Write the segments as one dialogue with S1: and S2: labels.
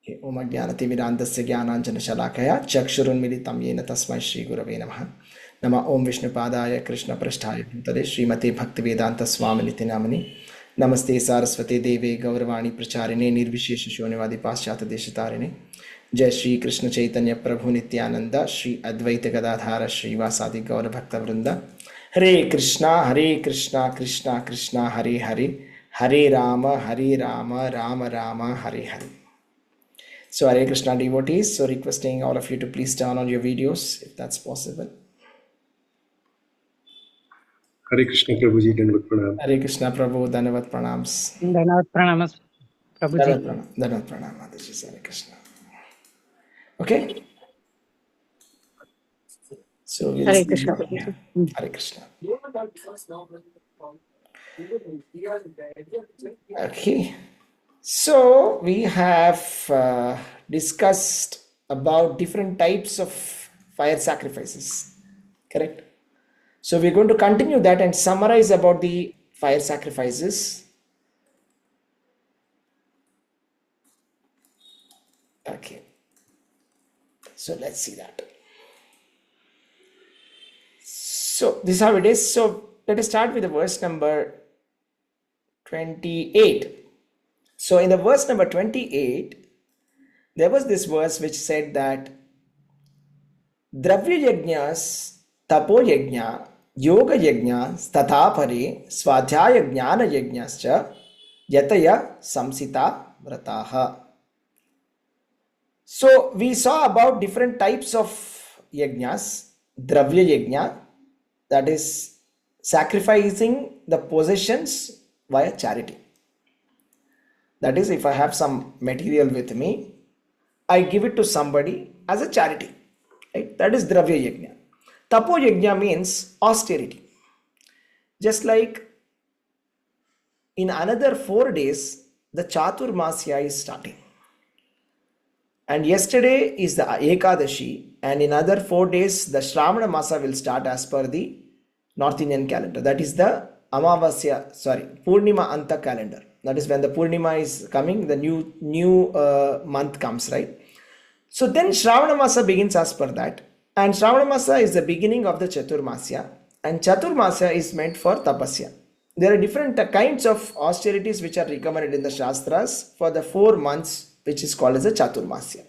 S1: ओम अज्ञानतिमिरान्धस्य ज्ञानाञ्जनशलाकया चक्षुरुन्मिलितं येन तस्मै श्रीगुरवे नमः। नमः ओम विष्णुपादाय कृष्णपृष्ठाय भूतले श्रीमते भक्तिवेदान्तस्वामिनिति नामिने। नमस्ते सारस्वती देवे गौरवाणी प्रचारिणे निर्विशेष शून्यवादी पाश्चात्य देशतारिणे। जय श्री कृष्ण चैतन्य प्रभु नित्यानंद श्री अद्वैत गदाधार श्रीवासादि गौर भक्त वृंद। हरे कृष्णा कृष्णा कृष्णा हरे हरे, हरे Ram Ram Ram Hare Hare. So Hare Krishna devotees, so requesting all of you to please turn on your videos if that's possible.
S2: Hare Krishna Prabhuji, Dandavat Pranam.
S1: Hare Krishna Prabhu, Dandavat Pranams.
S3: Dandavat Pranamas, Prabhuji.
S1: Dandavat Pranam. This is Hare Krishna. Okay? So we'll
S3: Hare
S1: see.
S3: Krishna.
S1: Yeah. Hare Krishna. Okay. So we have discussed about different types of fire sacrifices, correct? So we're going to continue that and summarize about the fire sacrifices. Okay, so let's see that. So this is how it is. So let us start with the verse number 28. So in the verse number 28, there was this verse which said that Dravya yajñas, tapo yajña, yoga yajña, tatha pare, swadhyaya jnana yajñascha, yataya samsita vrataha. So we saw about different types of yajñas. Dravya yajña, that is sacrificing the possessions via charity. That is, if I have some material with me, I give it to somebody as a charity. Right? That is Dravya Yajna. Tapo Yajna means austerity. Just like in another 4 days, the Chaturmasya is starting. And yesterday is the Ekadashi, and in another 4 days, the Shravana Masa will start as per the North Indian calendar. That is the Purnima Anta calendar. That is when the Purnima is coming, the new month comes, right? So then Shravana Masa begins as per that. And Shravana Masa is the beginning of the Chaturmasya. And Chaturmasya is meant for Tapasya. There are different kinds of austerities which are recommended in the Shastras for the 4 months, which is called as a Chaturmasya.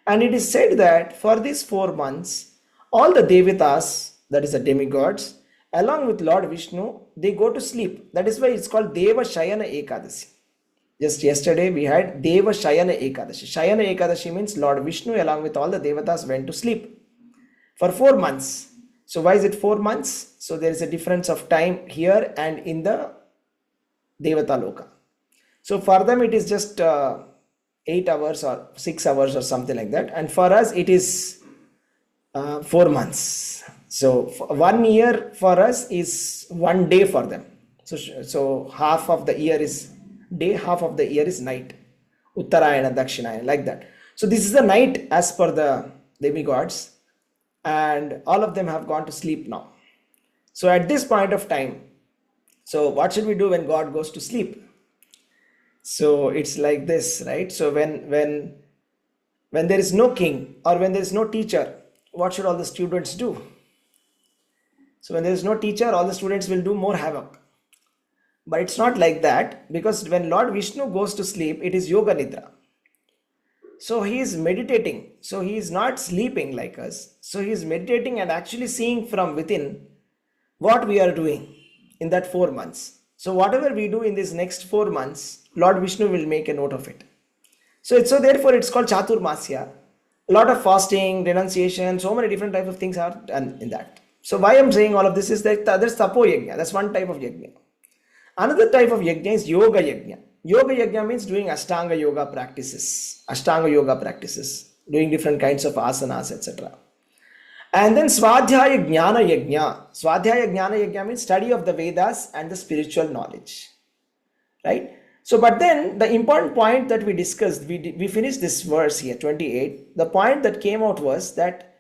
S1: And it is said that for these 4 months, all the Devatas, that is the demigods, along with Lord Vishnu, they go to sleep. That is why it's called Deva Shayana Ekadashi. Just yesterday we had Deva Shayana Ekadashi. Shayana Ekadashi means Lord Vishnu along with all the Devatas went to sleep for 4 months. So why is it 4 months? So there is a difference of time here and in the Devata Loka. So for them it is just 8 hours or 6 hours or something like that. And for us it is 4 months. So 1 year for us is 1 day for them. So half of the year is day, half of the year is night. Uttarayana, Dakshinayana, like that. So this is the night as per the demigods, and all of them have gone to sleep now. So at this point of time, so what should we do when God goes to sleep? So it's like this, right? So when there is no king or when there is no teacher, what should all the students do? So when there is no teacher, all the students will do more havoc. But it's not like that, because when Lord Vishnu goes to sleep, it is Yoga Nidra. So he is meditating. So he is not sleeping like us. So he is meditating and actually seeing from within what we are doing in that 4 months. So whatever we do in these next 4 months, Lord Vishnu will make a note of it. So therefore it's called Chaturmasya. A lot of fasting, renunciation, so many different types of things are done in that. So why I'm saying all of this is that there's Tapo Yajna. That's one type of Yajna. Another type of Yajna is Yoga Yajna. Yoga Yajna means doing Ashtanga Yoga practices. Doing different kinds of asanas, etc. And then Swadhyaya Jnana Yajna. Swadhyaya Jnana Yajna means study of the Vedas and the spiritual knowledge. Right? So, but then the important point that we discussed, we finished this verse here, 28. The point that came out was that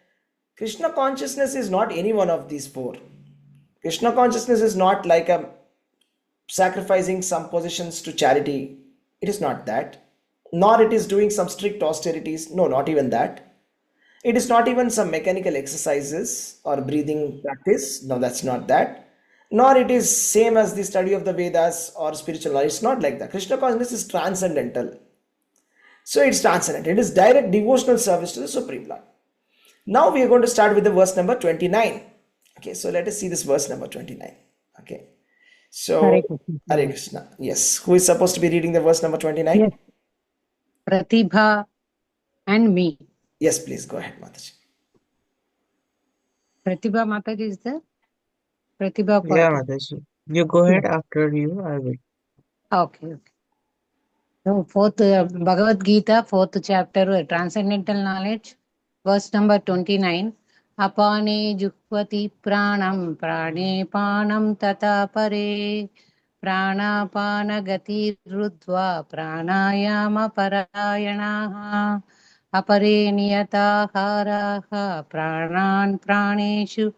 S1: Krishna consciousness is not any one of these 4. Krishna consciousness is not like a sacrificing some possessions to charity. It is not that. nor it is doing some strict austerities. No, not even that. It is not even some mechanical exercises or breathing practice. No, that's not that. Nor it is same as the study of the Vedas or spiritual knowledge. It's not like that. Krishna consciousness is transcendental. So it's transcendent. It is direct devotional service to the Supreme Lord. Now we are going to start with the verse number 29. Okay, so let us see this verse number 29. Okay, so
S3: Hare Krishna.
S1: Hare Krishna. Yes, who is supposed to be reading the verse number 29?
S3: Yes, Pratibha and me.
S1: Yes, please go ahead, Mataji.
S3: Pratibha Mataji is there? Pratibha
S4: Yeah,
S3: Patil.
S4: Mataji. You go ahead after you, I will.
S3: Okay. So fourth Bhagavad Gita, fourth chapter, transcendental knowledge, verse number 29. Apane jukvati pranam prane panam tata pare pranapana gati rudva pranayama parayanaha apare niyataharaha pranan praneshu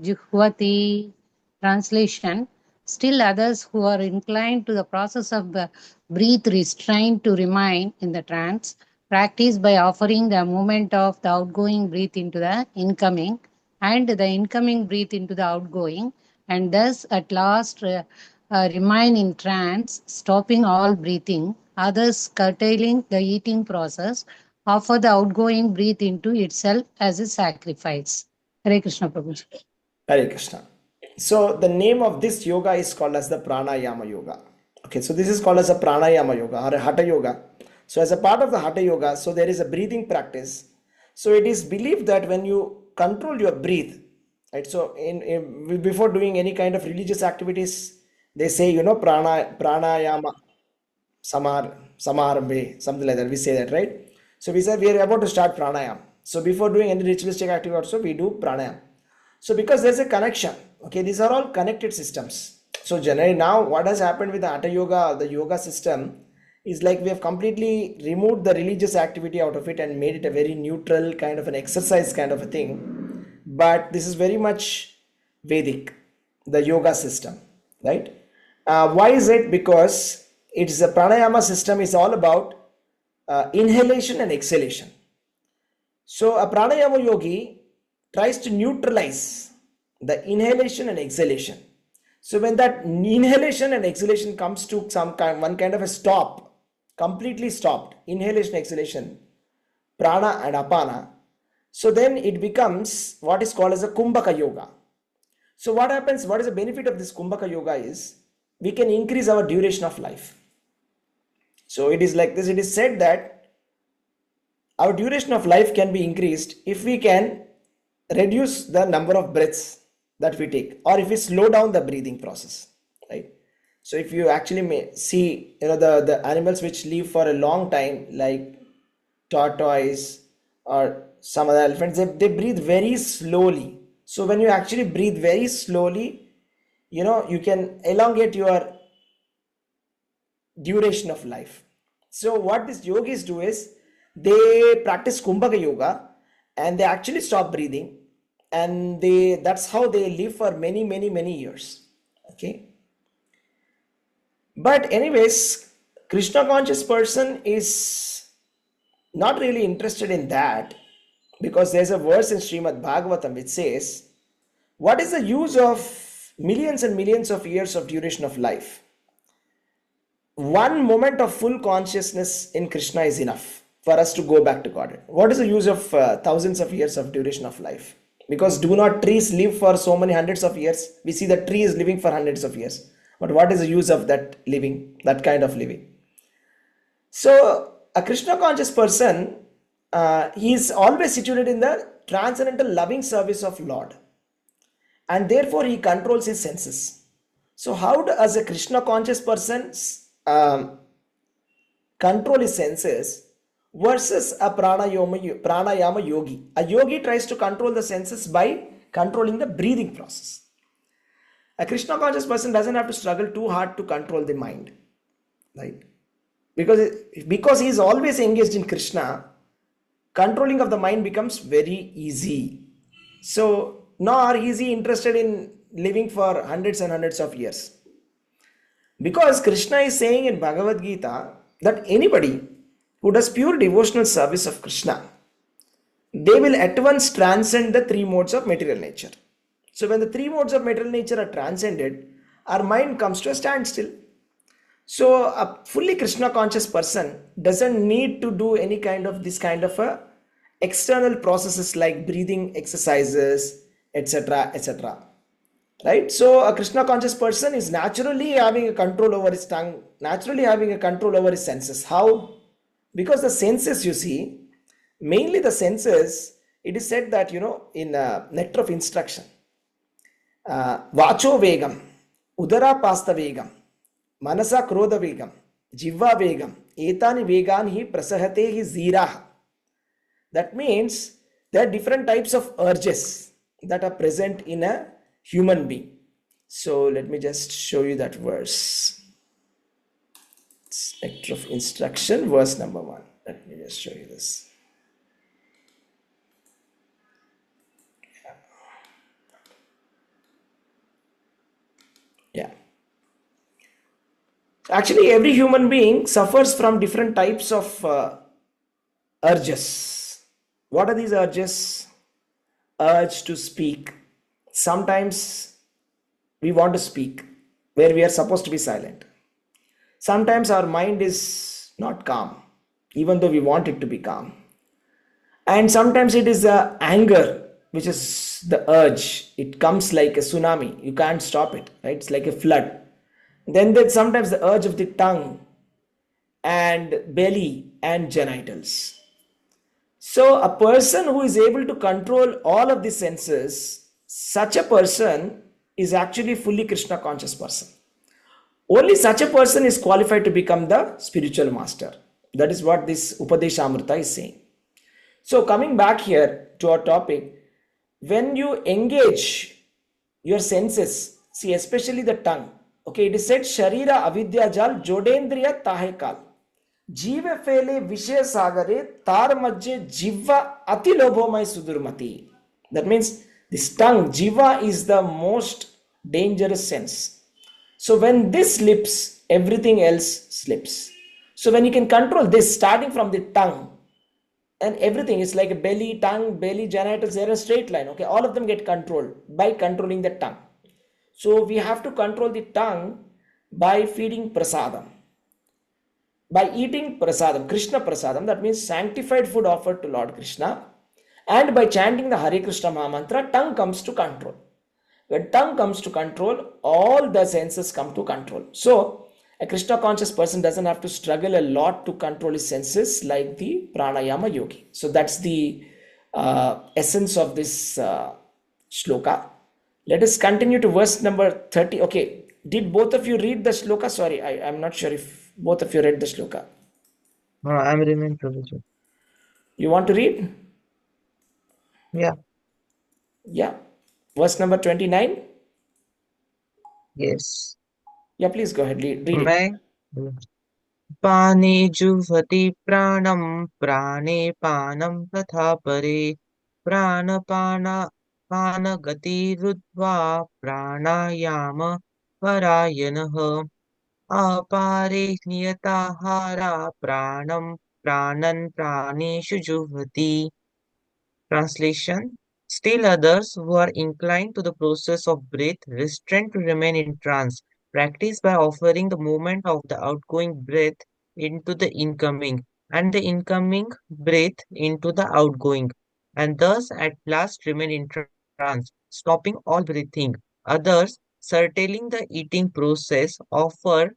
S3: juhvati. Translation: still others who are inclined to the process of breath restraint to remain in the trance, practice by offering the movement of the outgoing breath into the incoming and the incoming breath into the outgoing, and thus at last remain in trance, stopping all breathing. Others curtailing the eating process, offer the outgoing breath into itself as a sacrifice. Hare Krishna Prabhuji.
S1: Hare Krishna. So the name of this yoga is called as the Pranayama Yoga. Okay, so this is called as a Pranayama Yoga or a Hatha Yoga. So as a part of the Hatha Yoga, so there is a breathing practice. So it is believed that when you control your breath, right? So before doing any kind of religious activities, they say, pranayama samarambe, something like that. We say that, right? So we said we are about to start pranayama. So before doing any ritualistic activity also, we do pranayama. So because there's a connection, okay, these are all connected systems. So generally now what has happened with the Hatha Yoga, the yoga system, is like we have completely removed the religious activity out of it and made it a very neutral kind of an exercise kind of a thing. But this is very much Vedic, the yoga system, right? Why is it? Because it's a pranayama system is all about inhalation and exhalation. So a pranayama yogi tries to neutralize the inhalation and exhalation. So when that inhalation and exhalation comes to one kind of a stop, completely stopped, inhalation, exhalation, prana and apana, so then it becomes what is called as a kumbhaka yoga. So what happens, what is the benefit of this kumbhaka yoga is, we can increase our duration of life. So it is like this, it is said that our duration of life can be increased if we can reduce the number of breaths that we take, or if we slow down the breathing process, right? So if you actually may see, the animals which live for a long time, like tortoise or some other elephants, they breathe very slowly. So when you actually breathe very slowly, you can elongate your duration of life. So what these yogis do is they practice kumbhaka yoga and they actually stop breathing, and that's how they live for many years. Okay, but anyways, Krishna conscious person is not really interested in that, because there's a verse in Srimad Bhagavatam which says, what is the use of millions and millions of years of duration of life? One moment of full consciousness in Krishna is enough for us to go back to God. What is the use of thousands of years of duration of life? Because do not trees live for so many hundreds of years? We see the tree is living for hundreds of years. But what is the use of that living, that kind of living? So a Krishna conscious person, he is always situated in the transcendental loving service of Lord. And therefore he controls his senses. So how does a Krishna conscious person control his senses versus a pranayama yogi? A yogi tries to control the senses by controlling the breathing process. A Krishna conscious person doesn't have to struggle too hard to control the mind, right? Because he is always engaged in Krishna, controlling of the mind becomes very easy. So nor is he interested in living for hundreds and hundreds of years. Because Krishna is saying in Bhagavad Gita that anybody who does pure devotional service of Krishna, they will at once transcend the three modes of material nature. So when the three modes of material nature are transcended, our mind comes to a standstill. So a fully Krishna conscious person doesn't need to do any kind of this kind of a external processes like breathing exercises, etc., etc. Right? So a Krishna conscious person is naturally having a control over his tongue, naturally having a control over his senses. How? Because the senses, you see, mainly the senses, it is said that, in nectar of instruction, vacho vegam, udara pasta vegam, manasa krodha vegam, jivva vegam, etani vegan hi prasahate hi zirah. That means there are different types of urges that are present in a human being. So let me just show you that verse. It's nectar of instruction, verse number 1. Let me just show you this. Yeah. Actually, every human being suffers from different types of urges. What are these urges? Urge to speak. Sometimes we want to speak where we are supposed to be silent. Sometimes our mind is not calm, even though we want it to be calm. And sometimes it is the anger, which is the urge. It comes like a tsunami. You can't stop it, right? It's like a flood. Then there's sometimes the urge of the tongue and belly and genitals. So a person who is able to control all of the senses, such a person is actually fully Krishna conscious person. Only such a person is qualified to become the spiritual master. That is what this Upadeshamrita is saying. So coming back here to our topic, when you engage your senses, see especially the tongue, okay, it is said Sharira avidya jal jodendriya tahekal. Jiva fele vishaya sagare tar majje jiva ati lobhomai sudurmati. That means this tongue, jiva, is the most dangerous sense. So when this slips, everything else slips. So when you can control this, starting from the tongue, and everything is like a belly, tongue, belly, genitals, they're a straight line. Okay, all of them get controlled by controlling the tongue. So we have to control the tongue by feeding prasadam. By eating prasadam, Krishna prasadam, that means sanctified food offered to Lord Krishna, and by chanting the Hare Krishna Mahamantra, tongue comes to control. When tongue comes to control, all the senses come to control. So a Krishna conscious person doesn't have to struggle a lot to control his senses like the pranayama yogi. So that's the essence of this shloka. Let us continue to verse number 30. Okay, did both of you read the shloka? Sorry, I'm not sure if both of you read the shloka.
S4: No, I'm reading, Prabhuji.
S1: You want to read?
S4: Yeah,
S1: Yeah. Verse number 29.
S4: yes.
S1: Yeah, please go ahead. Read it.
S4: May पाने जुह्वति प्राणं प्राणे पानं तथा परे प्राणपानगतिरुद्ध्वा प्राणायाम परायणः अपारे नियताहारा प्राणं प्राणन् प्राणेषु जुह्वति. Translation: Still others who are inclined to the process of breath restrain to remain in trance, practice by offering the movement of the outgoing breath into the incoming and the incoming breath into the outgoing, and thus at last remain in trance, stopping all breathing. Others, curtailing the eating process, offer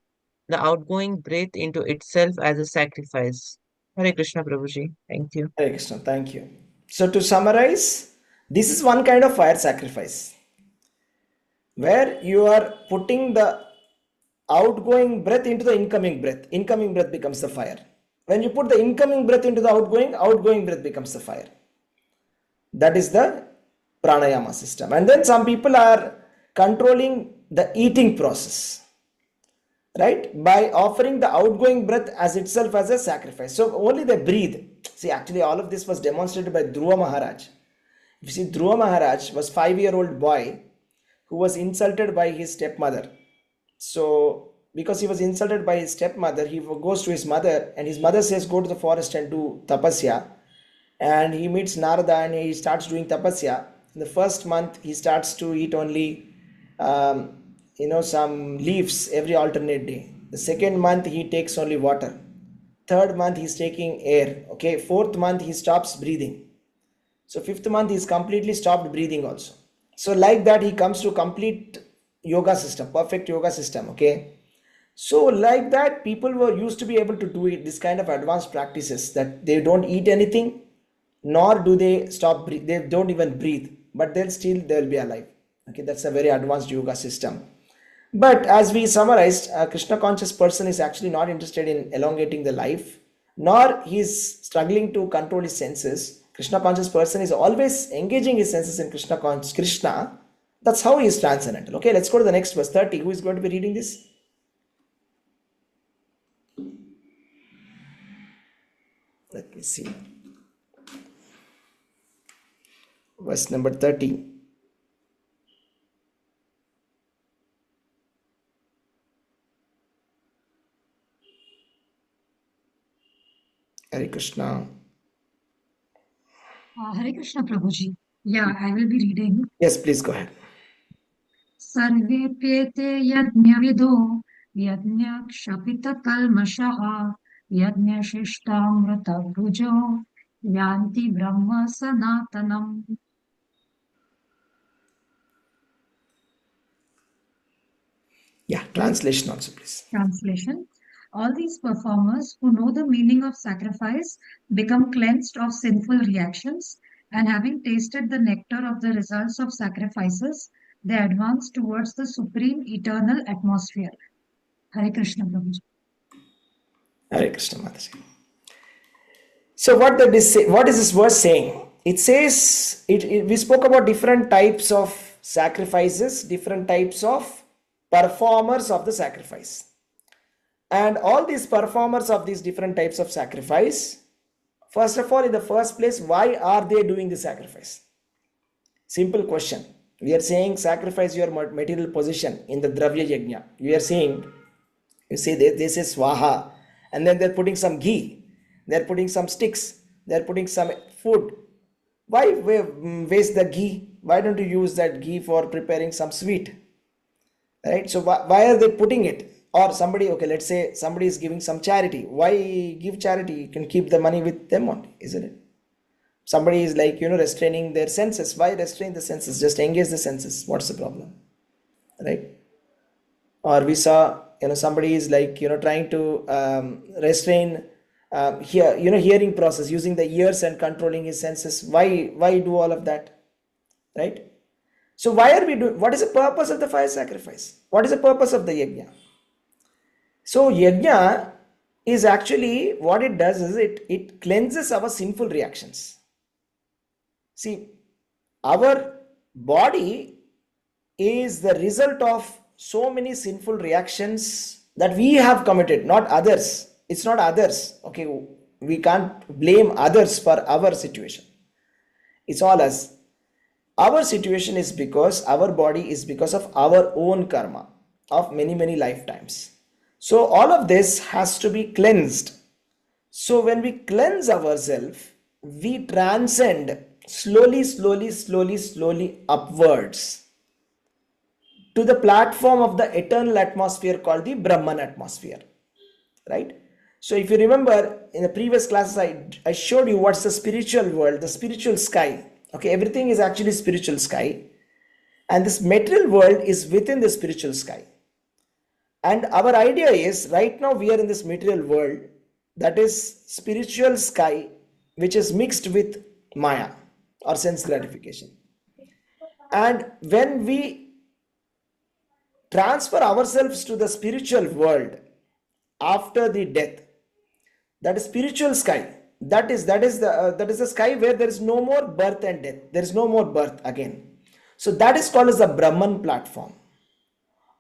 S4: the outgoing breath into itself as a sacrifice. Hare Krishna Prabhuji. Thank you.
S1: Hare Krishna, thank you. So to summarize, this is one kind of fire sacrifice where you are putting the outgoing breath into the incoming breath. Incoming breath becomes the fire. When you put the incoming breath into the outgoing breath becomes the fire. That is the pranayama system. And then some people are controlling the eating process, right, by offering the outgoing breath as itself as a sacrifice. So only they breathe. See, actually all of this was demonstrated by Dhruva Maharaj. You see, Dhruva Maharaj was 5-year-old boy who was insulted by his stepmother. So because he was insulted by his stepmother, he goes to his mother, and his mother says, go to the forest and do tapasya. And he meets Narada and he starts doing tapasya. In the first month, he starts to eat only, some leaves every alternate day. The second month, he takes only water. Third month, he's taking air. Okay. Fourth month, he stops breathing. So fifth month, he's completely stopped breathing also. So like that, he comes to complete yoga system, perfect yoga system. Okay. So like that, people were used to be able to do it, this kind of advanced practices, that they don't eat anything, nor do they stop breathe, they don't even breathe, but they'll be alive. Okay, that's a very advanced yoga system. But as we summarized, a Krishna conscious person is actually not interested in elongating the life, nor he's struggling to control his senses. Krishna conscious person is always engaging his senses in Krishna. That's how he is transcendental. Okay, let's go to the next verse 30. Who is going to be reading this? Let me see. Verse number 30. Hare Krishna.
S5: Hare Krishna Prabhuji. Yeah, I will be reading.
S1: Yes, please go ahead.
S5: Sarvepyete yajnavido yajnakshapita kalmashaha yajnashishtamrata bhujo yanti brahma sanatanam.
S1: Yeah, translation also, please.
S5: Translation. All these performers who know the meaning of sacrifice become cleansed of sinful reactions, and having tasted the nectar of the results of sacrifices, they advance towards the supreme eternal atmosphere. Hare Krishna Prabhuji.
S1: Hare Krishna Mataji. So what is this verse saying? It says, we spoke about different types of sacrifices, different types of performers of the sacrifice. And all these performers of these different types of sacrifice, first of all, in the first place, why are they doing the sacrifice? Simple question. We are saying sacrifice your material possession in the Dravya Yajna. We are saying, you say they say swaha, and then they're putting some ghee, they're putting some sticks, they're putting some food. Why waste the ghee? Why don't you use that ghee for preparing some sweet? Right? So why are they putting it? Or somebody, okay, let's say somebody is giving some charity. Why give charity? You can keep the money with them only, isn't it? Somebody is like, restraining their senses. Why restrain the senses? Just engage the senses. What's the problem? Right? Or we saw, somebody is like, trying to restrain hearing process, using the ears and controlling his senses. Why do all of that? Right? So why are we doing, what is the purpose of the fire sacrifice? What is the purpose of the yajna? So yajna is actually, what it does is it cleanses our sinful reactions. See, our body is the result of so many sinful reactions that we have committed, not others. It's not others. Okay, we can't blame others for our situation. It's all us. Our situation is because our body is because of our own karma of many, many lifetimes. So all of this has to be cleansed. So when we cleanse ourselves, we transcend slowly upwards to the platform of the eternal atmosphere called the Brahman atmosphere. Right? So if you remember in the previous classes, I showed you what's the spiritual world, the spiritual sky. Okay, everything is actually spiritual sky. And this material world is within the spiritual sky. And our idea is, right now we are in this material world, that is spiritual sky, which is mixed with Maya or sense gratification. And when we transfer ourselves to the spiritual world after the death, that is spiritual sky. That is the sky where there is no more birth and death. There is no more birth again. So that is called as the Brahman platform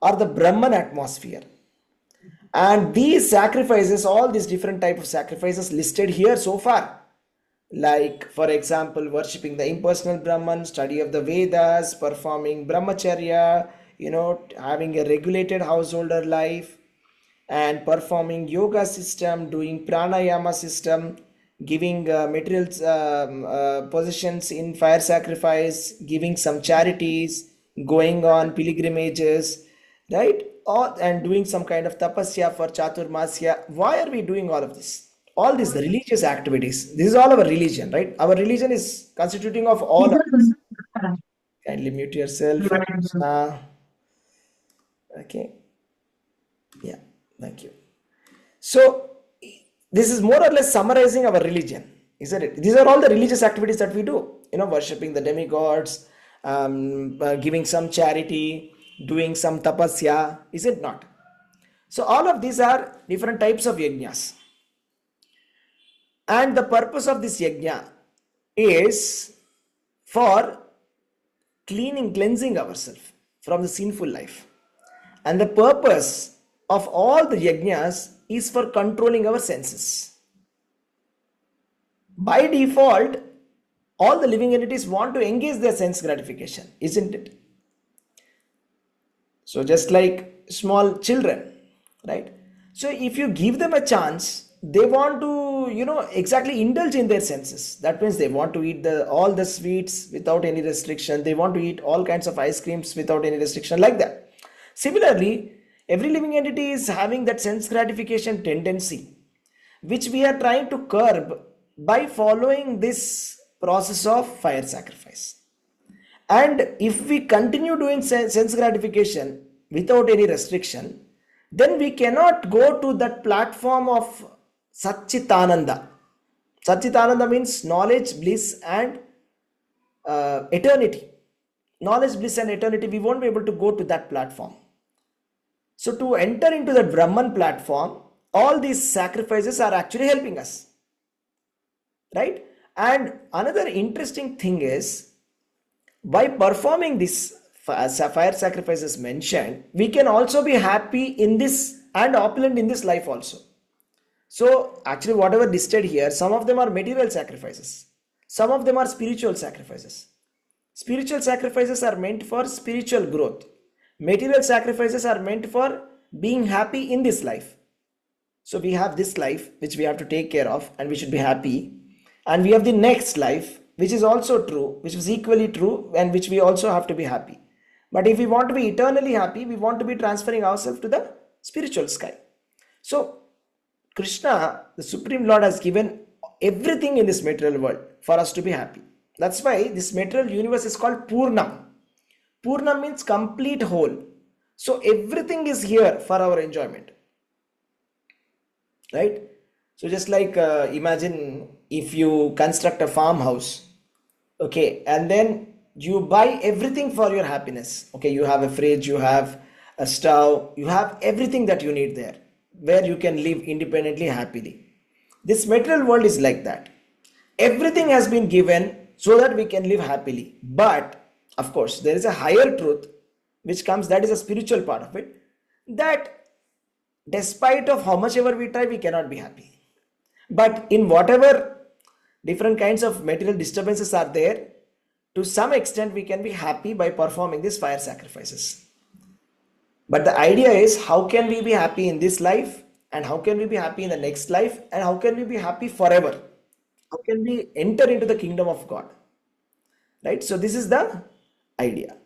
S1: or the Brahman atmosphere. And these sacrifices, all these different type of sacrifices listed here so far, like for example, worshipping the impersonal Brahman, study of the Vedas, performing brahmacharya, having a regulated householder life, and performing yoga system, doing pranayama system, giving material positions in fire sacrifice, giving some charities, going on pilgrimages, right? Or, and doing some kind of tapasya for Chaturmasya. Why are we doing all of this? All these religious activities. This is all our religion, right? Our religion is constituting of all of this. Kindly mute yourself. Hare Krishna. Okay. Yeah. Thank you. So this is more or less summarizing our religion, isn't it? These are all the religious activities that we do. Worshipping the demigods, giving some charity, doing some tapasya. Is it not? So all of these are different types of yajnas. And the purpose of this yajna is for cleansing ourselves from the sinful life. And the purpose of all the yajnas is for controlling our senses. By default, all the living entities want to engage their sense gratification, isn't it? So just like small children, right? So if you give them a chance, they want to, exactly indulge in their senses. That means they want to eat all the sweets without any restriction. They want to eat all kinds of ice creams without any restriction, like that. Similarly, every living entity is having that sense gratification tendency, which we are trying to curb by following this process of fire sacrifice. And if we continue doing sense gratification without any restriction, then we cannot go to that platform of Satchitananda. Satchitananda means knowledge, bliss, and eternity. Knowledge, bliss, and eternity, we won't be able to go to that platform. So to enter into the Brahman platform, all these sacrifices are actually helping us, right? And another interesting thing is, by performing this fire sacrifices mentioned, we can also be happy in this and opulent in this life also. So actually whatever listed here, some of them are material sacrifices, some of them are spiritual sacrifices. Spiritual sacrifices are meant for spiritual growth. Material sacrifices are meant for being happy in this life. So we have this life which we have to take care of and we should be happy, and we have the next life which is also true, which is equally true, and which we also have to be happy. But if we want to be eternally happy, we want to be transferring ourselves to the spiritual sky. So Krishna, the Supreme Lord, has given everything in this material world for us to be happy. That's why this material universe is called Purnam. Purnam means complete whole. So everything is here for our enjoyment, right? So just like imagine if you construct a farmhouse, okay, and then you buy everything for your happiness. Okay, you have a fridge, you have a stove, you have everything that you need there, where you can live independently, happily. This material world is like that. Everything has been given so that we can live happily. But of course, there is a higher truth which comes, that is a spiritual part of it, that despite of how much ever we try, we cannot be happy. But in whatever different kinds of material disturbances are there, to some extent we can be happy by performing these fire sacrifices. But the idea is, how can we be happy in this life, and how can we be happy in the next life, and how can we be happy forever? How can we enter into the kingdom of God? Right? So this is the idea.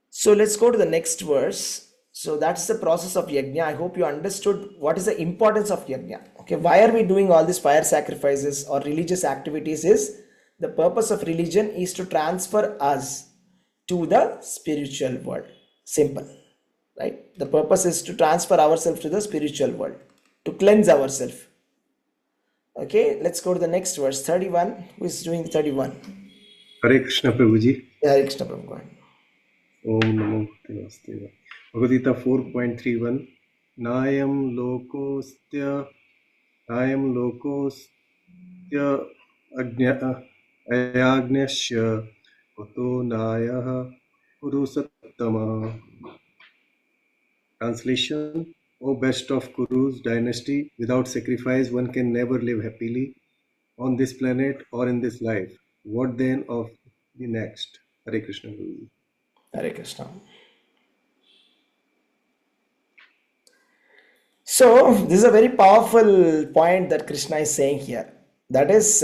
S1: So let's go to the next verse. So that's the process of yajna. I hope you understood what is the importance of yajna. Okay, why are we doing all these fire sacrifices or religious activities? Is the purpose of religion is to transfer us to the spiritual world. Simple, right? The purpose is to transfer ourselves to the spiritual world, to cleanse ourselves. Okay, let's go to the next verse, 31. Who is doing 31?
S2: Hare Krishna Prabhuji.
S1: Hare Krishna Prabhu. Go ahead.
S2: Om Namo Bhagavate. Bhagavad Gita 4.31. Nayam lokostya ayagnasya Vato Nayah Kurusattama. Translation: O best of Kuru's dynasty, without sacrifice one can never live happily on this planet or in this life. What then of the next? Hare Krishna Guruji.
S1: Hare Krishna. So this is a very powerful point that Krishna is saying here. That is,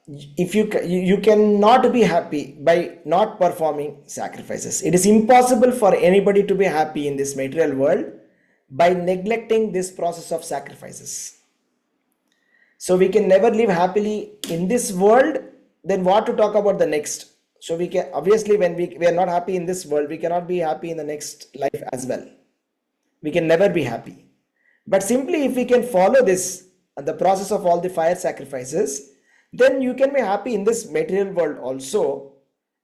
S1: if you cannot be happy by not performing sacrifices. It is impossible for anybody to be happy in this material world by neglecting this process of sacrifices. So we can never live happily in this world. Then what to talk about the next? So we can obviously, when we are not happy in this world, we cannot be happy in the next life as well. We can never be happy. But simply if we can follow this, the process of all the fire sacrifices, then you can be happy in this material world also,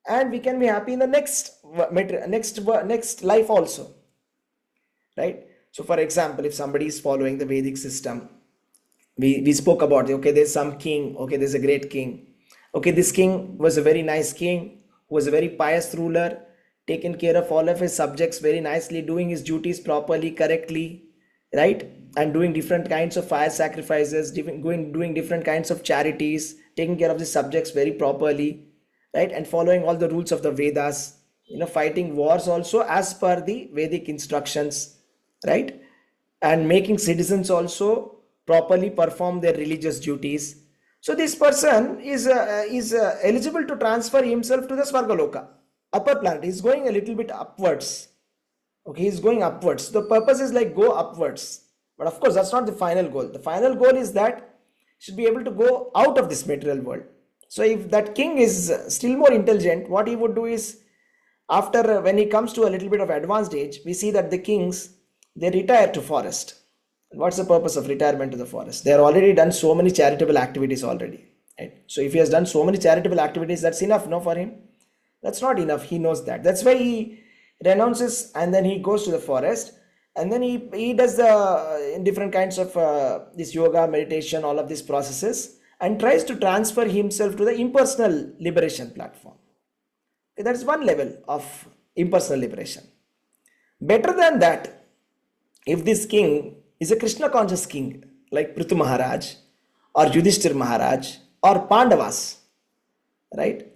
S1: and we can be happy in the next life also, right? So for example, if somebody is following the Vedic system, we spoke about, okay, there's some king, okay, there's a great king, okay, this king was a very nice king, who was a very pious ruler, taken care of all of his subjects very nicely, doing his duties properly, correctly, right? And doing different kinds of fire sacrifices, doing different kinds of charities, taking care of the subjects very properly, right? And following all the rules of the Vedas, fighting wars also as per the Vedic instructions, right? And making citizens also properly perform their religious duties. So this person is eligible to transfer himself to the Svargaloka, upper planet. He's going a little bit upwards. Okay, he's going upwards. The purpose is like go upwards. But of course, that's not the final goal. The final goal is that he should be able to go out of this material world. So if that king is still more intelligent, what he would do is, after when he comes to a little bit of advanced age, we see that the kings, they retire to forest. What's the purpose of retirement to the forest? They are already done so many charitable activities already, right? So if he has done so many charitable activities, that's enough, no, for him? That's not enough. He knows that. That's why he renounces and then he goes to the forest, and then he does the different kinds of this yoga, meditation, all of these processes, and tries to transfer himself to the impersonal liberation platform. Okay, that is one level of impersonal liberation. Better than that, if this king is a Krishna conscious king like Prithu Maharaj or Yudhishthir Maharaj or Pandavas, right?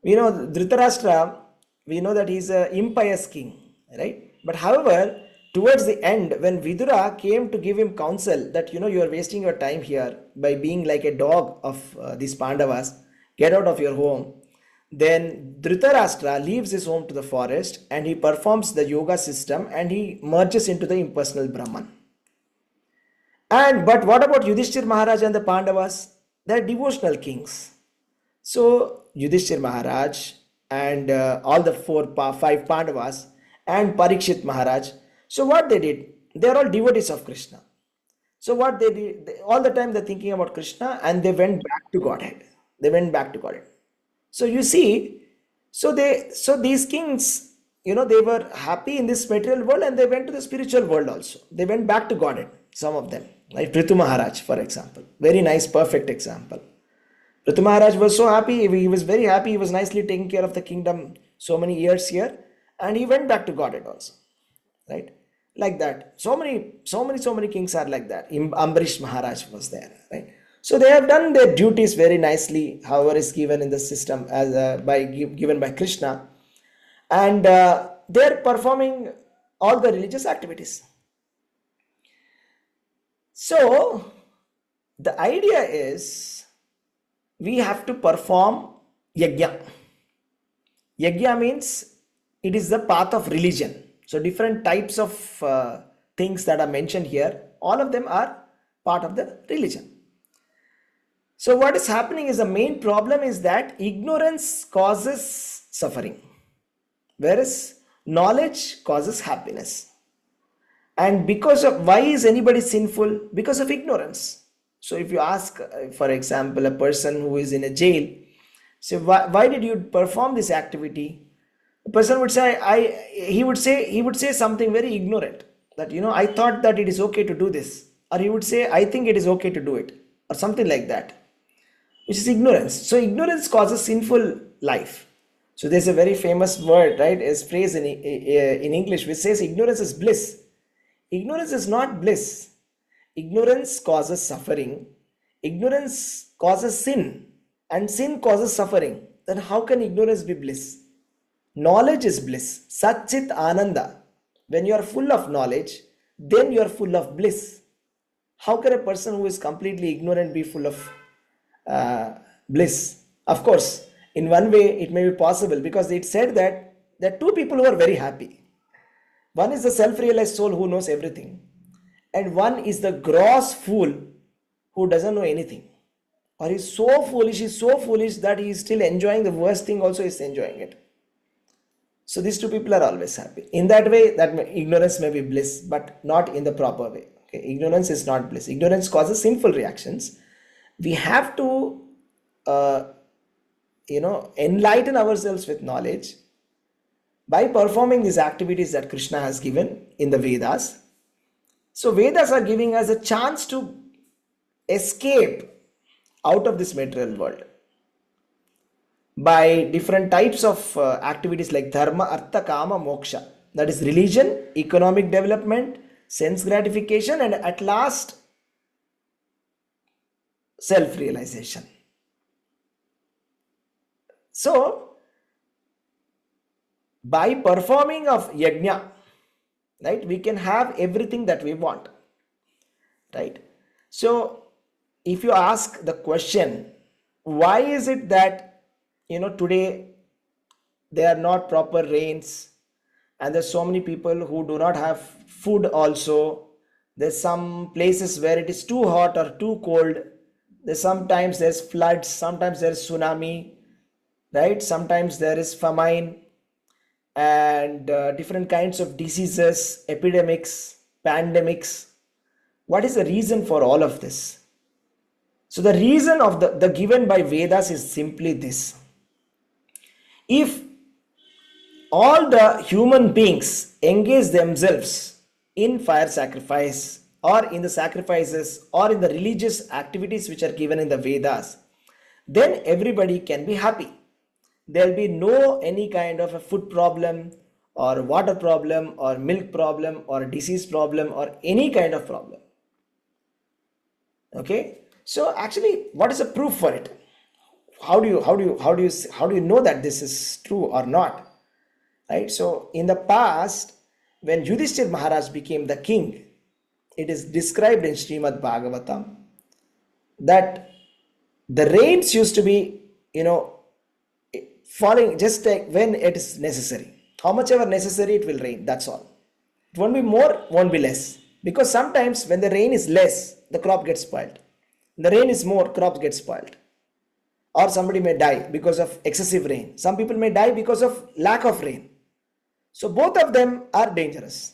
S1: Dhritarashtra, we know that he's an impious king, right? But however, towards the end, when Vidura came to give him counsel that, you are wasting your time here by being like a dog of these Pandavas, get out of your home. Then Dhritarashtra leaves his home to the forest and he performs the yoga system and he merges into the impersonal Brahman. But what about Yudhishthir Maharaj and the Pandavas? They are devotional kings. So Yudhishthir Maharaj and all the five Pandavas and Parikshit Maharaj. So what they did, they are all devotees of Krishna. So what they did, all the time they're thinking about Krishna and they went back to Godhead. They went back to Godhead. So you see, so these kings, they were happy in this material world and they went to the spiritual world also. They went back to Godhead, some of them, like Prithu Maharaj, for example. Very nice, perfect example. Prithu Maharaj was so happy, he was very happy, he was nicely taking care of the kingdom so many years here, and he went back to Godhead also, right? Like that. So many kings are like that. Ambarish Maharaj was there, right? So they have done their duties very nicely, however is given in the system as given by Krishna, and they're performing all the religious activities. So the idea is we have to perform yajna. Yajna means it is the path of religion. So different types of things that are mentioned here, all of them are part of the religion. So what is happening is the main problem is that ignorance causes suffering, whereas knowledge causes happiness. And because of, why is anybody sinful? Because of ignorance. So if you ask, for example, a person who is in a jail, say, why did you perform this activity? The person would say, he would say something very ignorant, that, I thought that it is okay to do this. Or he would say, I think it is okay to do it. Or something like that, which is ignorance. So ignorance causes sinful life. So there's a very famous word, right, as phrase in English, which says ignorance is bliss. Ignorance is not bliss. Ignorance causes suffering. Ignorance causes sin. And sin causes suffering. Then how can ignorance be bliss? Knowledge is bliss. Satchit Ananda. When you are full of knowledge, then you are full of bliss. How can a person who is completely ignorant be full of bliss? Of course, in one way it may be possible, because it said that there are two people who are very happy. One is the self-realized soul who knows everything, and one is the gross fool who doesn't know anything, or is so foolish that he is still enjoying the worst thing, also is enjoying it. So these two people are always happy. In that way, ignorance may be bliss, but not in the proper way. Okay, ignorance is not bliss. Ignorance causes sinful reactions. We have to, enlighten ourselves with knowledge by performing these activities that Krishna has given in the Vedas. So Vedas are giving us a chance to escape out of this material world by different types of activities like dharma, artha, kama, moksha. That is religion, economic development, sense gratification, and at last self-realization. So, by performing of yajna, right, we can have everything that we want, right? So, if you ask the question, why is it that today there are not proper rains, and there's so many people who do not have food also. There's some places where it is too hot or too cold. Sometimes there's floods, sometimes there's tsunami, right? Sometimes there is famine, and different kinds of diseases, epidemics, pandemics. What is the reason for all of this? So the reason of the given by Vedas is simply this. If all the human beings engage themselves in fire sacrifice, or in the sacrifices, or in the religious activities which are given in the Vedas, then everybody can be happy. There will be no any kind of a food problem, or water problem, or milk problem, or disease problem, or any kind of problem. Okay, so actually, what is the proof for it? How do you know that this is true or not? Right? So in the past, when Yudhishthir Maharaj became the king, it is described in Srimad Bhagavatam that the rains used to be, falling just like when it is necessary. How much ever necessary, it will rain. That's all. It won't be more, won't be less. Because sometimes when the rain is less, the crop gets spoiled. The rain is more, crops get spoiled. Or somebody may die because of excessive rain. Some people may die because of lack of rain. So both of them are dangerous.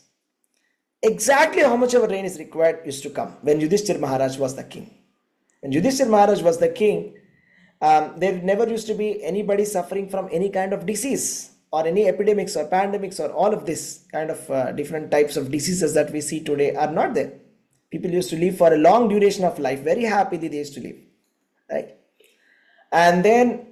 S1: Exactly how much of rain is required used to come when Yudhishthir Maharaj was the king. When Yudhishthir Maharaj was the king, there never used to be anybody suffering from any kind of disease, or any epidemics or pandemics, or all of this kind of different types of diseases that we see today are not there. People used to live for a long duration of life. Very happily they used to live. Right? And then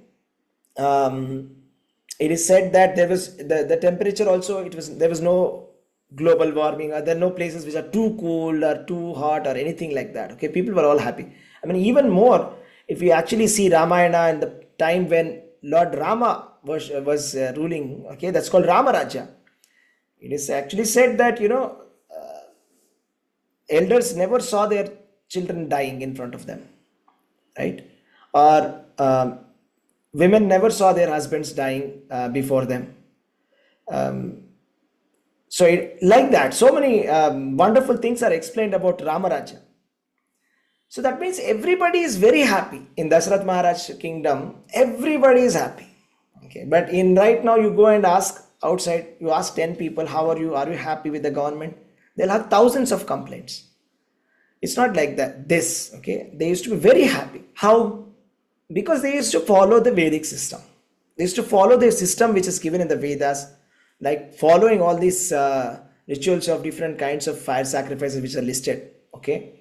S1: it is said that there was the temperature also, there was no global warming, or there are no places which are too cold or too hot or anything like that. Okay, people were all happy. I mean, even more, if you actually see Ramayana and the time when Lord Rama was ruling, okay, that's called Rama Rajya. It is actually said that elders never saw their children dying in front of them, right? Or women never saw their husbands dying before them. So like that, so many wonderful things are explained about Ramaraja. So that means everybody is very happy in Dasarath Maharaj kingdom. Everybody is happy. Okay, but in right now, you go and ask outside, you ask 10 people, how are you? Are you happy with the government? They'll have thousands of complaints. It's not like that. Okay, they used to be very happy. How? Because they used to follow the Vedic system. They used to follow the system which is given in the Vedas, like following all these rituals of different kinds of fire sacrifices which are listed. Okay,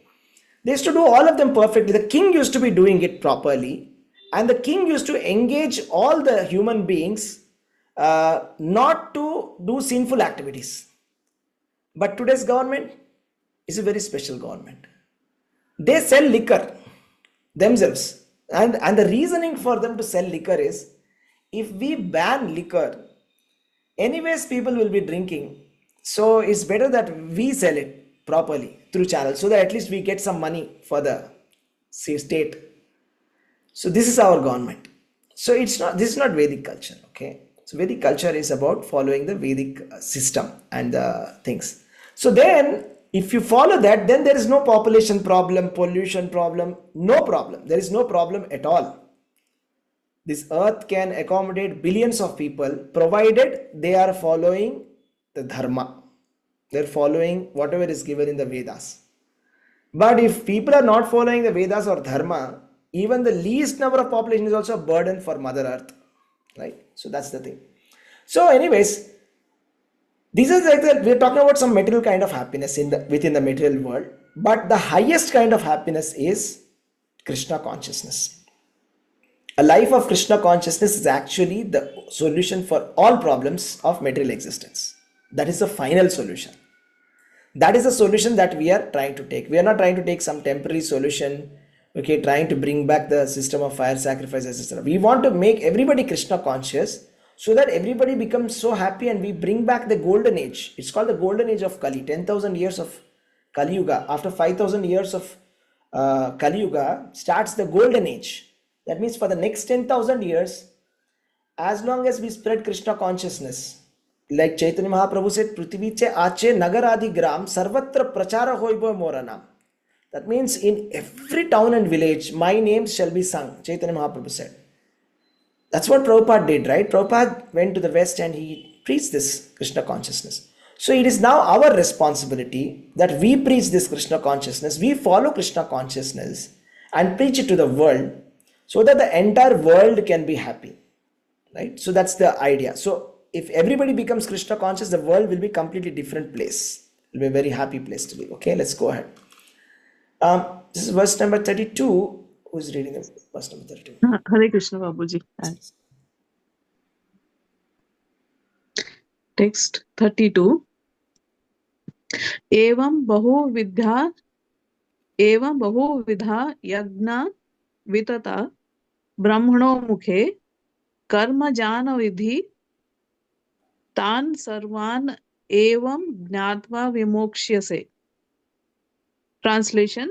S1: they used to do all of them perfectly. The king used to be doing it properly, and the king used to engage all the human beings not to do sinful activities. But today's government is a very special government. They sell liquor themselves, and the reasoning for them to sell liquor is, if we ban liquor, anyways people will be drinking, so it's better that we sell it. properly through channels, so that at least we get some money for the state. So this is our government. So this is not Vedic culture, okay? So Vedic culture is about following the Vedic system and the things. So then if you follow that, then there is no population problem, pollution problem, no problem. There is no problem at all. This earth can accommodate billions of people, provided they are following the dharma. They're following whatever is given in the Vedas. But if people are not following the Vedas or dharma, even the least number of population is also a burden for Mother Earth, right? So that's the thing. So anyways, this is like that we're talking about some material kind of happiness within the material world, but the highest kind of happiness is Krishna consciousness. A life of Krishna consciousness is actually the solution for all problems of material existence. That is the final solution. That is the solution that we are trying to take. We are not trying to take some temporary solution, okay, trying to bring back the system of fire sacrifice, etc. We want to make everybody Krishna conscious, so that everybody becomes so happy, and we bring back the golden age. It's called the golden age of Kali, 10,000 years of Kali Yuga. After 5,000 years of Kali Yuga starts the golden age. That means for the next 10,000 years, as long as we spread Krishna consciousness, like Chaitanya Mahaprabhu said, Prithviche Ache Nagaradi Gram Sarvatra Prachara Hoibo Moranam. That means in every town and village, my name shall be sung, Chaitanya Mahaprabhu said. That's what Prabhupada did, right? Prabhupada went to the West and he preached this Krishna consciousness. So it is now our responsibility that we preach this Krishna consciousness, we follow Krishna consciousness and preach it to the world, so that the entire world can be happy, right? So that's the idea. So if everybody becomes Krishna conscious, the world will be a completely different place. It will be a very happy place to live. Okay, let's go ahead. This is verse number 32. Who is reading the verse number 32?
S6: Hare Krishna Babuji. Text 32. Evam बहुविधा यज्ञा vitata brahmano mukhe karma jana vidhi tan sarvan evam gnatva vimokshyase. Translation: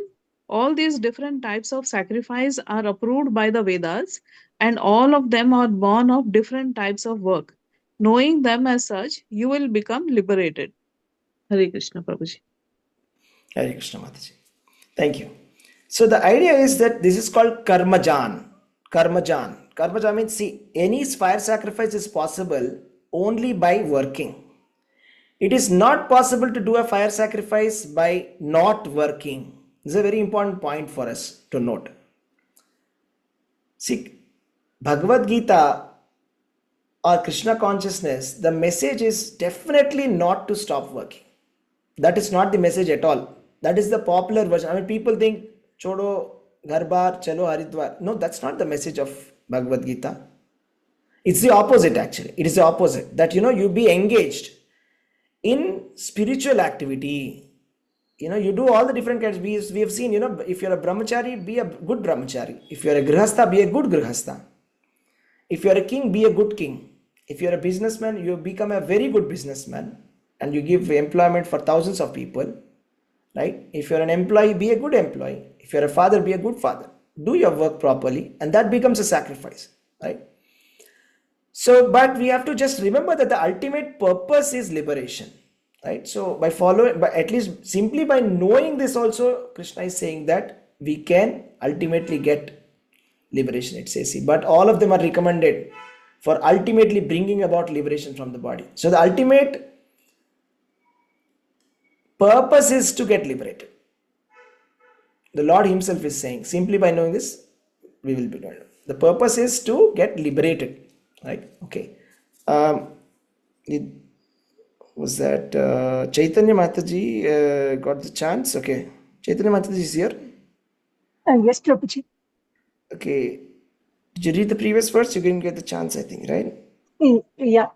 S6: all these different types of sacrifice are approved by the Vedas, and all of them are born of different types of work. Knowing them as such, you will become liberated. Hare Krishna Prabhuji.
S1: Hare Krishna Mataji. Thank you. So the idea is that this is called Karmajan. Karmajan. Karmajan means, see, any fire sacrifice is possible only by working. It is not possible to do a fire sacrifice by not working. This is a very important point for us to note. See, Bhagavad Gita or Krishna consciousness, the message is definitely not to stop working. That is not the message at all. That is the popular version. I mean, people think, Chodo, Gharbar, Chalo, Haridwar. No, that's not the message of Bhagavad Gita. It's the opposite actually. It is the opposite. That, you be engaged in spiritual activity. You do all the different kinds. We have seen, if you're a brahmachari, be a good brahmachari. If you're a grihastha, be a good grihastha. If you're a king, be a good king. If you're a businessman, you become a very good businessman and you give employment for thousands of people, right? If you're an employee, be a good employee. If you're a father, be a good father. Do your work properly, and that becomes a sacrifice, right? So, but we have to just remember that the ultimate purpose is liberation, right? So by following, but at least simply by knowing this also, Krishna is saying that we can ultimately get liberation, it says. But all of them are recommended for ultimately bringing about liberation from the body. So the ultimate purpose is to get liberated. The Lord himself is saying, simply by knowing this, we will be liberated. The purpose is to get liberated, right? Okay. Was that Chaitanya Mataji got the chance? Okay. Chaitanya Mataji is here.
S7: Yes, Prabhuji.
S1: Okay. Did you read the previous verse? You didn't get the chance, I think, right?
S7: Yeah.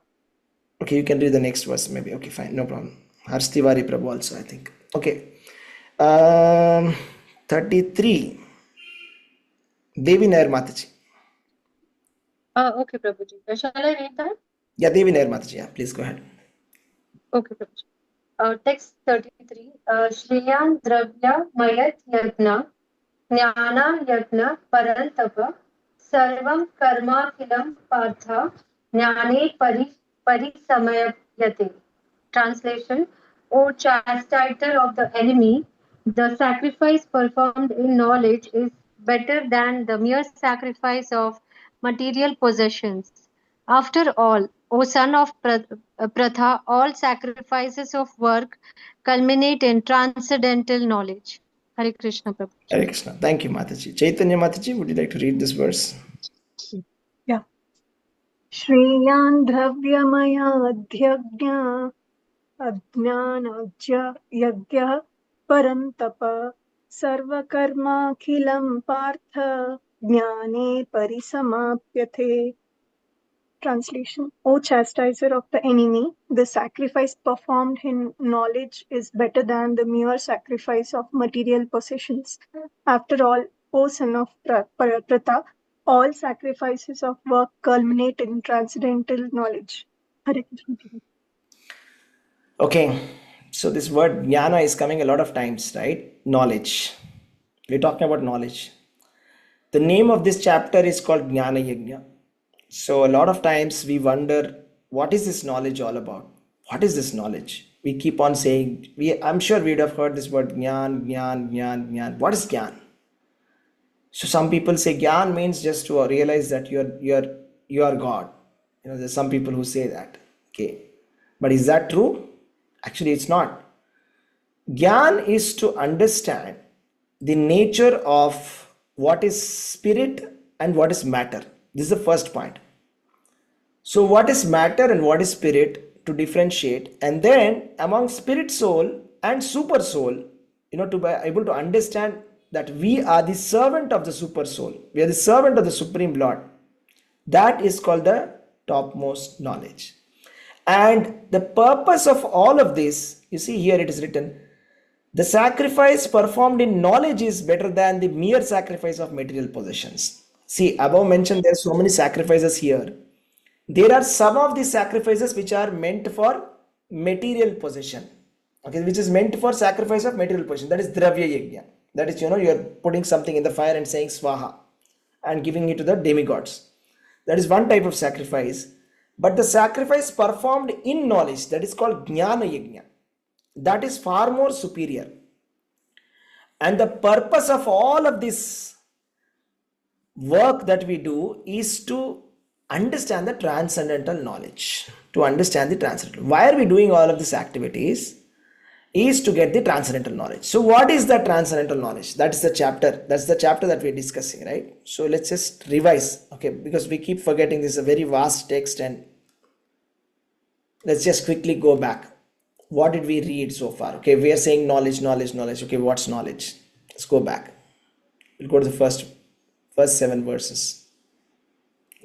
S1: Okay, you can read the next verse maybe. Okay, fine, no problem. Harsh Tiwari Prabhu also, I think. Okay. 33. Devi Nair Mataji.
S3: Okay, Prabhuji. Shall I read that?
S1: Yeah, Devi Nair Mataji. Yeah, please go ahead.
S3: Okay, Prabhuji.
S8: Text 33. Shriyan Dravya Mayat Yajna Jnana Yajna Parantapa Sarvam Karmakhilam Partha Jnane Parisamayate. Translation: O chastiser of the enemy, the sacrifice performed in knowledge is better than the mere sacrifice of material possessions. After all, O son of Pratha, all sacrifices of work culminate in transcendental knowledge. Hare Krishna Prabhuji.
S1: Hare Krishna. Thank you, Mataji. Chaitanya Mataji, would you like to read this verse?
S7: Yeah. श्रेयान् द्रव्यमयाध्यज्ञा अज्ञानज्ञ यज्ञः परन्तप सर्वकर्माखिलं पार्थ ज्ञाने परिसमाप्यते. Translation: O chastiser of the enemy, the sacrifice performed in knowledge is better than the mere sacrifice of material possessions. After all, O son of Pratha, all sacrifices of work culminate in transcendental knowledge. Hare Krishna.
S1: Okay, so this word jnana is coming a lot of times, right? Knowledge. We're talking about knowledge. The name of this chapter is called Jnana Yajna. So a lot of times we wonder, what is this knowledge all about? What is this knowledge? We keep on saying, I'm sure we'd have heard this word jnana, jnana, jnana, jnana. What is jnana? So some people say jnana means just to realize that you are God. There's some people who say that. Okay, but is that true? Actually, it's not. Gyan is to understand the nature of what is spirit and what is matter. This is the first point. So what is matter and what is spirit, to differentiate, and then among spirit soul and super soul, to be able to understand that we are the servant of the super soul. We are the servant of the Supreme Lord. That is called the topmost knowledge. And the purpose of all of this, you see here it is written, the sacrifice performed in knowledge is better than the mere sacrifice of material possessions. See, above mentioned, there are so many sacrifices here. There are some of the sacrifices which are meant for material possession. Okay, which is meant for sacrifice of material possession. That is dravya yajna. That is, you are putting something in the fire and saying swaha and giving it to the demigods. That is one type of sacrifice. But the sacrifice performed in knowledge, that is called jnana yajna, that is far more superior. And the purpose of all of this work that we do is to understand the transcendental knowledge. To understand the transcendental. Why are we doing all of these activities? Is to get the transcendental knowledge. So what is the transcendental knowledge? That is the chapter. That's the chapter that we're discussing, right? So let's just revise, okay? Because we keep forgetting, this is a very vast text, and let's just quickly go back. What did we read so far? Okay, we are saying knowledge, knowledge, knowledge. Okay, what's knowledge? Let's go back. We'll go to the first 7 verses,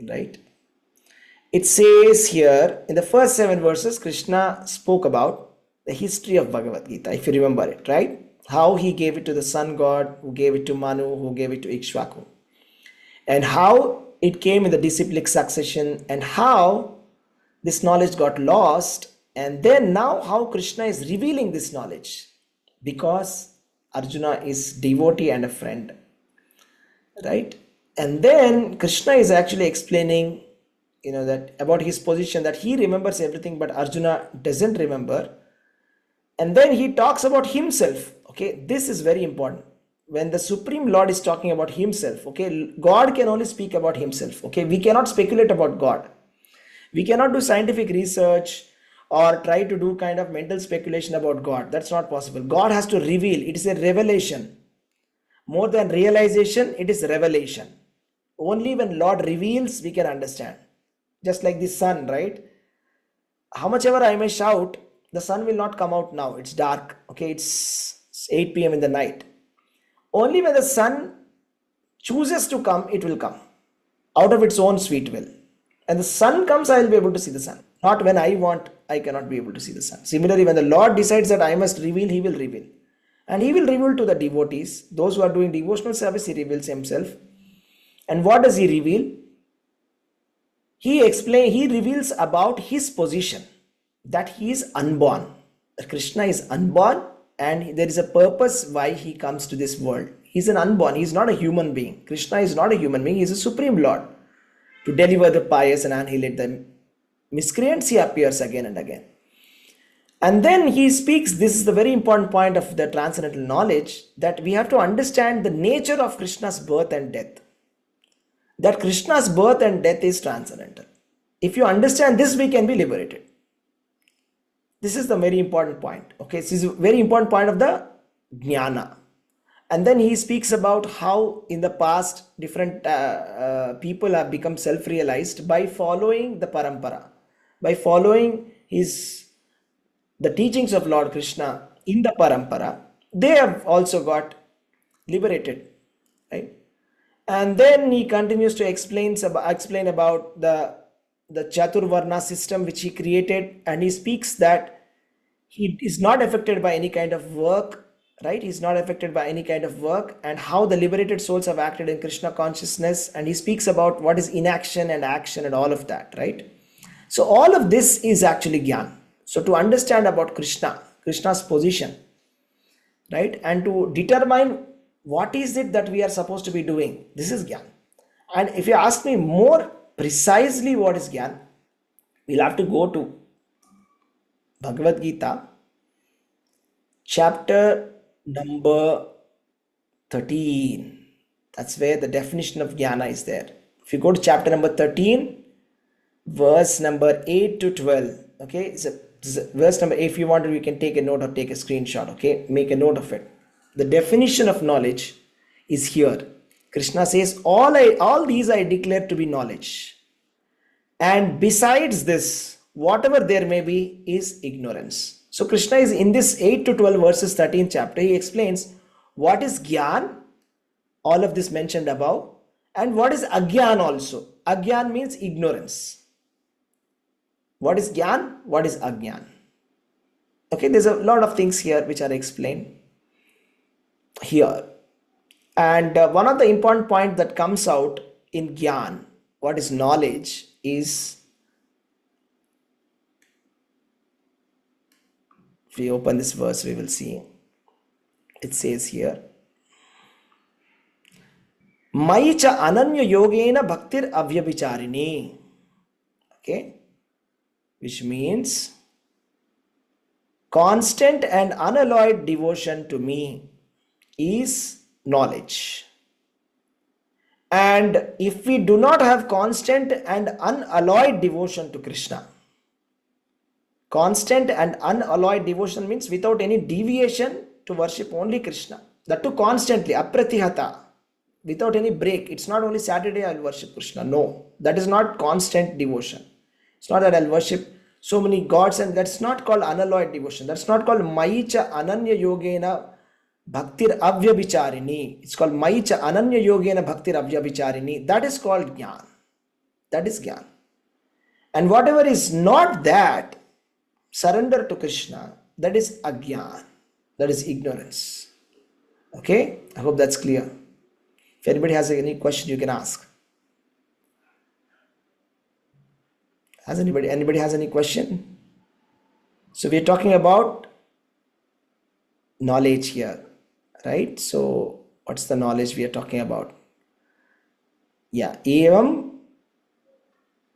S1: right? It says here, in the first 7 verses, Krishna spoke about the history of Bhagavad Gita, if you remember it, right? How he gave it to the sun god, who gave it to Manu, who gave it to Ikshvaku, and how it came in the disciplic succession, and how this knowledge got lost, and then now how Krishna is revealing this knowledge, because Arjuna is devotee and a friend, right? And then Krishna is actually explaining, that about his position, that he remembers everything, but Arjuna doesn't remember. And then he talks about himself. Okay, this is very important. When the Supreme Lord is talking about himself, okay, God can only speak about himself. Okay, we cannot speculate about God. We cannot do scientific research or try to do kind of mental speculation about God. That's not possible. God has to reveal. It is a revelation. More than realization, it is revelation. Only when Lord reveals, we can understand. Just like the sun, right? How much ever I may shout, the sun will not come out now. It's dark. Okay, it's 8 p.m. in the night. Only when the sun chooses to come, it will come out of its own sweet will. And the sun comes, I will be able to see the sun. Not when I want, I cannot be able to see the sun. Similarly, when the Lord decides that I must reveal, he will reveal. And he will reveal to the devotees. Those who are doing devotional service, he reveals himself. And what does he reveal? He reveals about his position, that he is unborn. Krishna is unborn and there is a purpose why he comes to this world. He's an unborn, he's not a human being. Krishna is not a human being, he's a supreme Lord. To deliver the pious and annihilate the miscreants, he appears again and again. And then he speaks, this is the very important point of the transcendental knowledge, that we have to understand the nature of Krishna's birth and death. That Krishna's birth and death is transcendental. If you understand this, we can be liberated. This is the very important point. Okay, this is a very important point of the jnana. And then he speaks about how in the past different people have become self-realized by following the parampara, by following the teachings of Lord Krishna in the parampara. They have also got liberated, right? And then he continues to explain about the Chaturvarna system which he created, and he speaks that he is not affected by any kind of work, right? He's not affected by any kind of work, and how the liberated souls have acted in Krishna consciousness, and he speaks about what is inaction and action and all of that, right? So all of this is actually Gyan. So to understand about Krishna's position, right, and to determine what is it that we are supposed to be doing, this is Gyan. And if you ask me more precisely what is Gyan, we'll have to go to Bhagavad Gita, chapter number 13. That's where the definition of Jnana is there. If you go to chapter number 13, verse number 8 to 12, okay, verse number 8, if you want to, you can take a note or take a screenshot, okay, make a note of it. The definition of knowledge is here. Krishna says, all these I declare to be knowledge. And besides this, whatever there may be is ignorance. So Krishna is in this 8 to 12 verses 13th chapter, he explains what is Gyan, all of this mentioned above, and what is Agyan also. Agyan means ignorance. What is Gyan? What is Agyan? Okay, there's a lot of things here which are explained here. And one of the important points that comes out in Gyan, what is knowledge, is, if we open this verse, we will see, it says here, Maicha ananya yogena bhaktir avyabhicharini. Okay, which means constant and unalloyed devotion to me is knowledge. And if we do not have constant and unalloyed devotion to Krishna, constant and unalloyed devotion means without any deviation to worship only Krishna, that too constantly, apratihata, without any break. It's not only Saturday I'll worship Krishna. No, that is not constant devotion. It's not that I'll worship so many gods, and that's not called unalloyed devotion. That's not called Maicha Ananya Yogena Bhaktir Avyabhicharini. It's called Maicha Ananya Yogena Bhaktir Avyabhicharini. That is called Gyan. That is Gyan. And whatever is not that, surrender to Krishna, that is Agyan. That is ignorance. Okay? I hope that's clear. If anybody has any question, you can ask. Has anybody has any question? So we're talking about knowledge here, right? So what's the knowledge we are talking about? Yeah, evam.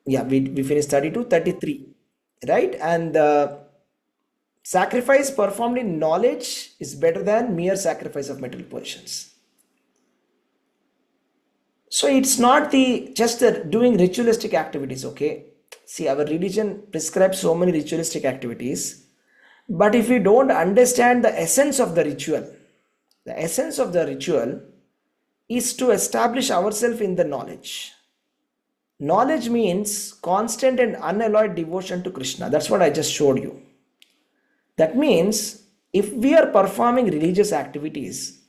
S1: Yeah, we finished 32, 33, right? And sacrifice performed in knowledge is better than mere sacrifice of material possessions. So it's not just the doing ritualistic activities, okay? See, our religion prescribes so many ritualistic activities, but if we don't understand the essence of the ritual is to establish ourselves in the knowledge. Knowledge means constant and unalloyed devotion to Krishna. That's what I just showed you. That means if we are performing religious activities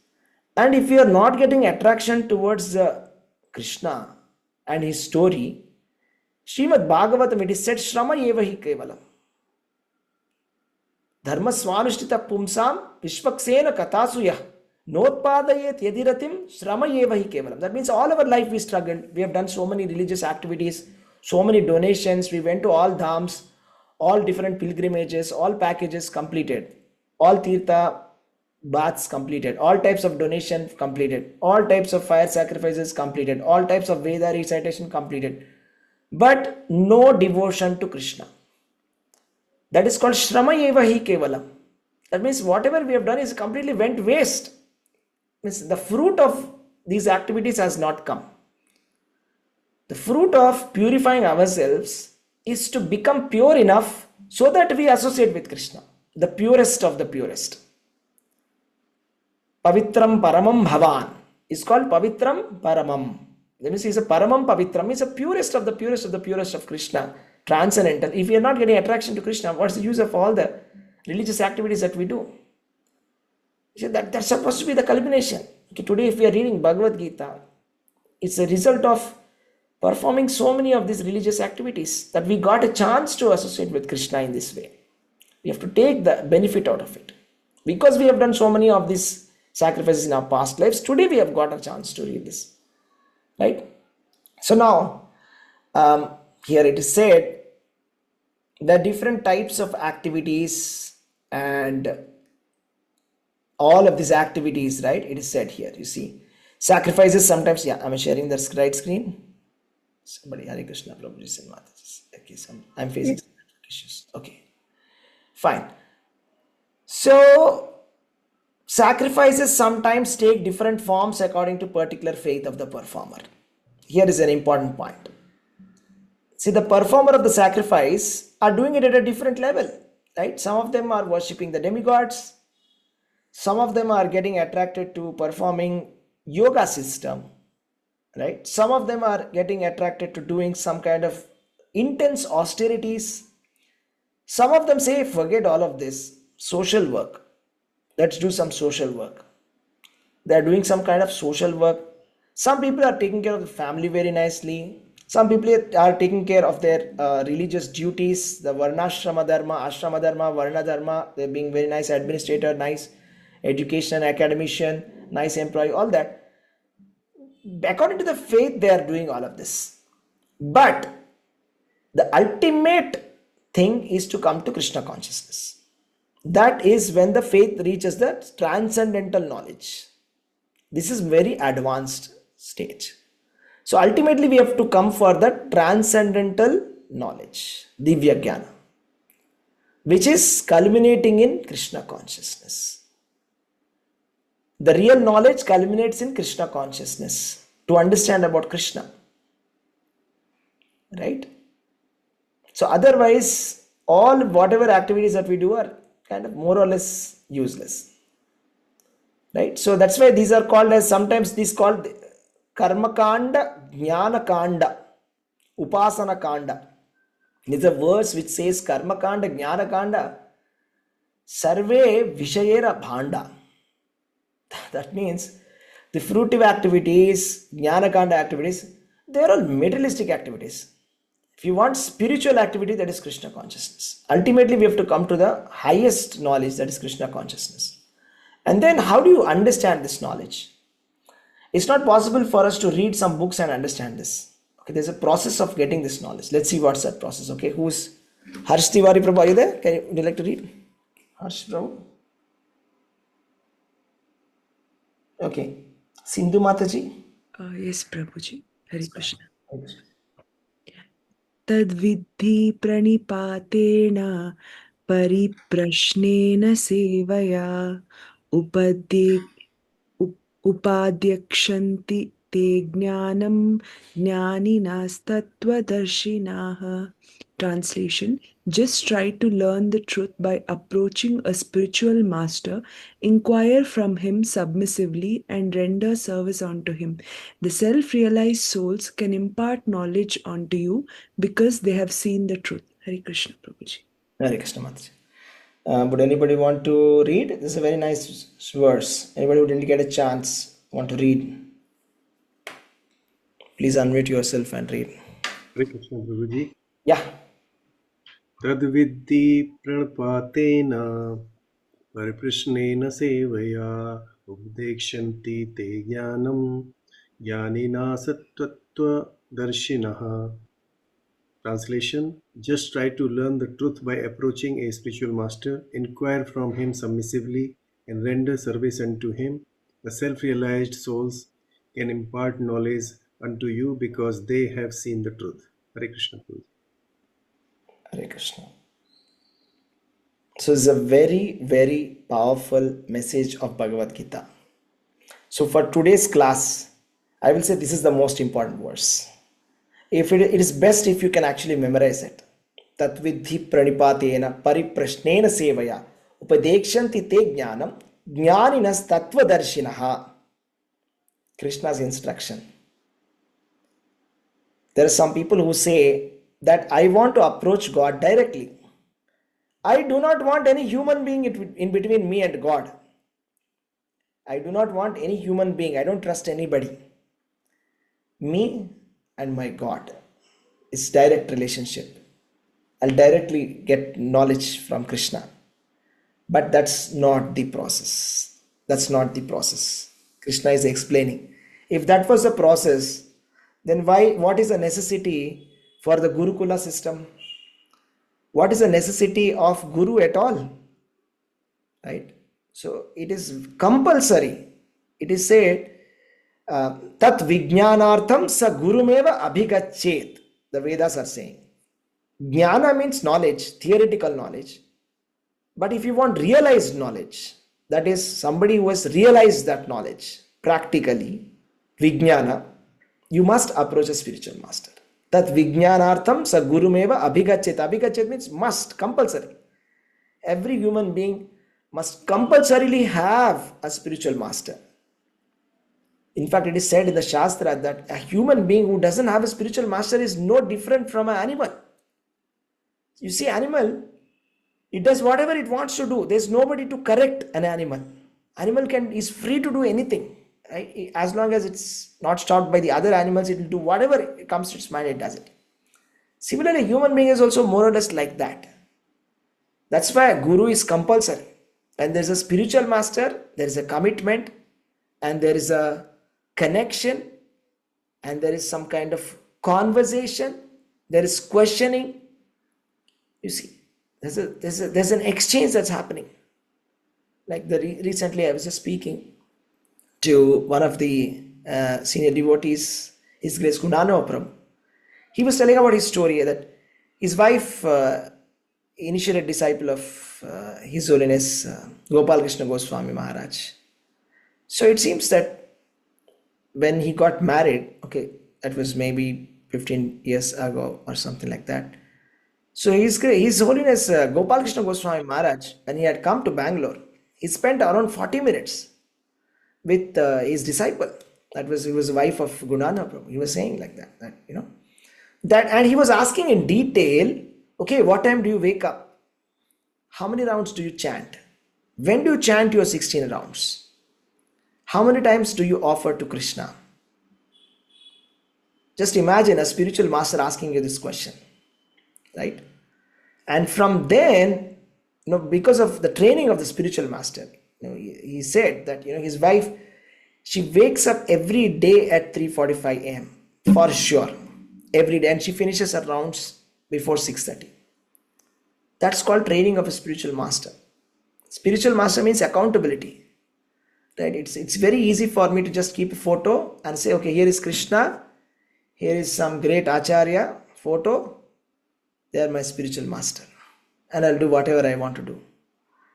S1: and if we are not getting attraction towards Krishna and his story, Srimad Bhagavatam, it is said, Shrama eva hi kevalam. Dharma swanushtita pumsam vishvaksena katasuyah notpadayet yadiratim Shrama eva hi kevalam. That means all our life we struggled. We have done so many religious activities, so many donations. We went to all dhams. all different pilgrimages, all packages completed, all tirtha baths completed, all types of donation completed, all types of fire sacrifices completed, all types of Veda recitation completed, but no devotion to Krishna. That is called Shrama Eva Hi Kevalam. That means whatever we have done is completely went waste. Means the fruit of these activities has not come. The fruit of purifying ourselves is to become pure enough so that we associate with Krishna, the purest of the purest. Pavitram Paramam Bhavan is called Pavitram Paramam. That means he is a Paramam Pavitram, he is the purest of the purest of the purest of Krishna, transcendental. If we are not getting attraction to Krishna, what's the use of all the religious activities that we do? That's supposed to be the culmination. Okay, today, if we are reading Bhagavad Gita, it's a result of performing so many of these religious activities that we got a chance to associate with Krishna in this way. We have to take the benefit out of it. Because we have done so many of these sacrifices in our past lives, today we have got a chance to read this. Right? So now, here it is said, the different types of activities and all of these activities, right? It is said here, you see. Sacrifices sometimes, yeah, I'm sharing the right screen. Somebody, Hare Krishna, Prabhuji and Mataji. Okay, so I'm facing some network issues. Okay, fine. So, sacrifices sometimes take different forms according to particular faith of the performer. Here is an important point. See, the performer of the sacrifice are doing it at a different level, right? Some of them are worshipping the demigods. Some of them are getting attracted to performing yoga system, right? Some of them are getting attracted to doing some kind of intense austerities. Some of them say, forget all of this, social work. Let's do some social work. They are doing some kind of social work. Some people are taking care of the family very nicely. Some people are taking care of their religious duties, the Varnashrama Dharma, Ashrama Dharma, Varna Dharma. They're being very nice administrator, nice education, academician, nice employee, all that. According to the faith, they are doing all of this. But the ultimate thing is to come to Krishna consciousness. That is when the faith reaches the transcendental knowledge. This is very advanced stage. So ultimately we have to come for the transcendental knowledge, Divya Jnana, which is culminating in Krishna consciousness. The real knowledge culminates in Krishna consciousness, to understand about Krishna. Right? So otherwise, whatever activities that we do are kind of more or less useless. Right? So that's why these are called as, sometimes these called Karma Kanda, Jnana Kanda, Upasana Kanda. These are words which says Karma Kanda, Jnana Kanda, Sarve Vishayera Bhanda. That means the fruitive activities, Jnana Kanda activities, they are all materialistic activities. If you want spiritual activity, that is Krishna consciousness. Ultimately, we have to come to the highest knowledge, that is Krishna consciousness. And then how do you understand this knowledge? It's not possible for us to read some books and understand this. Okay, there's a process of getting this knowledge. Let's see what's that process. Okay, who's Harsh Tiwari Prabhu? Are you there? Would you like to read? Harsh Prabhu? Okay. Sindhu Mataji?
S9: Yes, Prabhuji. Hare Krishna.
S1: Okay.
S9: Tadvidhi pranipateena परिप्रश्नेन सेवया उपाध्यक्षन्ति ते ज्ञानं ज्ञानिनास्तत्त्वदर्शिनाः. Translation: just try to learn the truth by approaching a spiritual master, inquire from him submissively, and render service unto him. The self-realized souls can impart knowledge unto you because they have seen the truth. Hare Krishna, Prabhuji.
S1: Hare Krishna Mataji. Would anybody want to read? This is a very nice verse. Anybody who didn't get a chance want to read? Please unmute yourself and read.
S2: Hare Krishna, Prabhuji.
S1: Yeah.
S2: Tadvidhi pranapatena pariprashnena sevaya updekshanti te jnanam jnanina sattva darshinaha. Translation: Just try to learn the truth by approaching a spiritual master, inquire from him submissively, and render service unto him. The self realized souls can impart knowledge unto you because they have seen the truth. Hare Krishna.
S1: Hare Krishna. So it's a very, very powerful message of Bhagavad Gita. So for today's class, I will say this is the most important verse. If it is best if you can actually memorize it. Tatvidhi pranipatena pariprashnena sevaya upadekshanti te jnanam jnaninas tattvadarshinaha. Krishna's instruction. There are some people who say that I want to approach God directly. I do not want any human being in between me and God. I do not want any human being. I don't trust anybody. Me and my God. It's direct relationship. I'll directly get knowledge from Krishna. But that's not the process. That's not the process. Krishna is explaining. If that was the process, then what is the necessity for the Gurukula system? What is the necessity of Guru at all? Right? So it is compulsory. It is said, Tat Vijnanartham sa Gurumeva Abhigachet. The Vedas are saying. Jnana means knowledge, theoretical knowledge. But if you want realized knowledge, that is somebody who has realized that knowledge practically, Vijnana, you must approach a spiritual master. Tat Vijnanartham sa Gurumeva Abhigachet. Abhigachet means must, compulsory. Every human being must compulsorily have a spiritual master. In fact, it is said in the Shastra that a human being who doesn't have a spiritual master is no different from an animal. You see, animal, it does whatever it wants to do. There's nobody to correct an animal. Animal is free to do anything. Right? As long as it's not stopped by the other animals, it will do whatever it comes to its mind, it does it. Similarly, human being is also more or less like that. That's why a guru is compulsory. And there's a spiritual master, there is a commitment, and there is a connection, and there is some kind of conversation, there is questioning. You see, there's an exchange that's happening. Like recently I was just speaking to one of the senior devotees, His Grace Gunana Prabhu. He was telling about his story that his wife, initially a disciple of His Holiness Gopal Krishna Goswami Maharaj. So it seems that when he got married, okay, that was maybe 15 years ago or something like that. So His Holiness Gopal Krishna Goswami Maharaj, when he had come to Bangalore, he spent around 40 minutes with his disciple. He was the wife of Gunana Prabhu. He was saying like that, and he was asking in detail, okay, what time do you wake up? How many rounds do you chant? When do you chant your 16 rounds? How many times do you offer to Krishna? Just imagine a spiritual master asking you this question, right? And from then, because of the training of the spiritual master, he said that his wife, she wakes up every day at 3:45 a.m. for sure, every day, and she finishes her rounds before 6:30. That's called training of a spiritual master. Spiritual master means accountability, right? It's very easy for me to just keep a photo and say, okay, here is Krishna, here is some great acharya photo, they are my spiritual master, and I'll do whatever I want to do.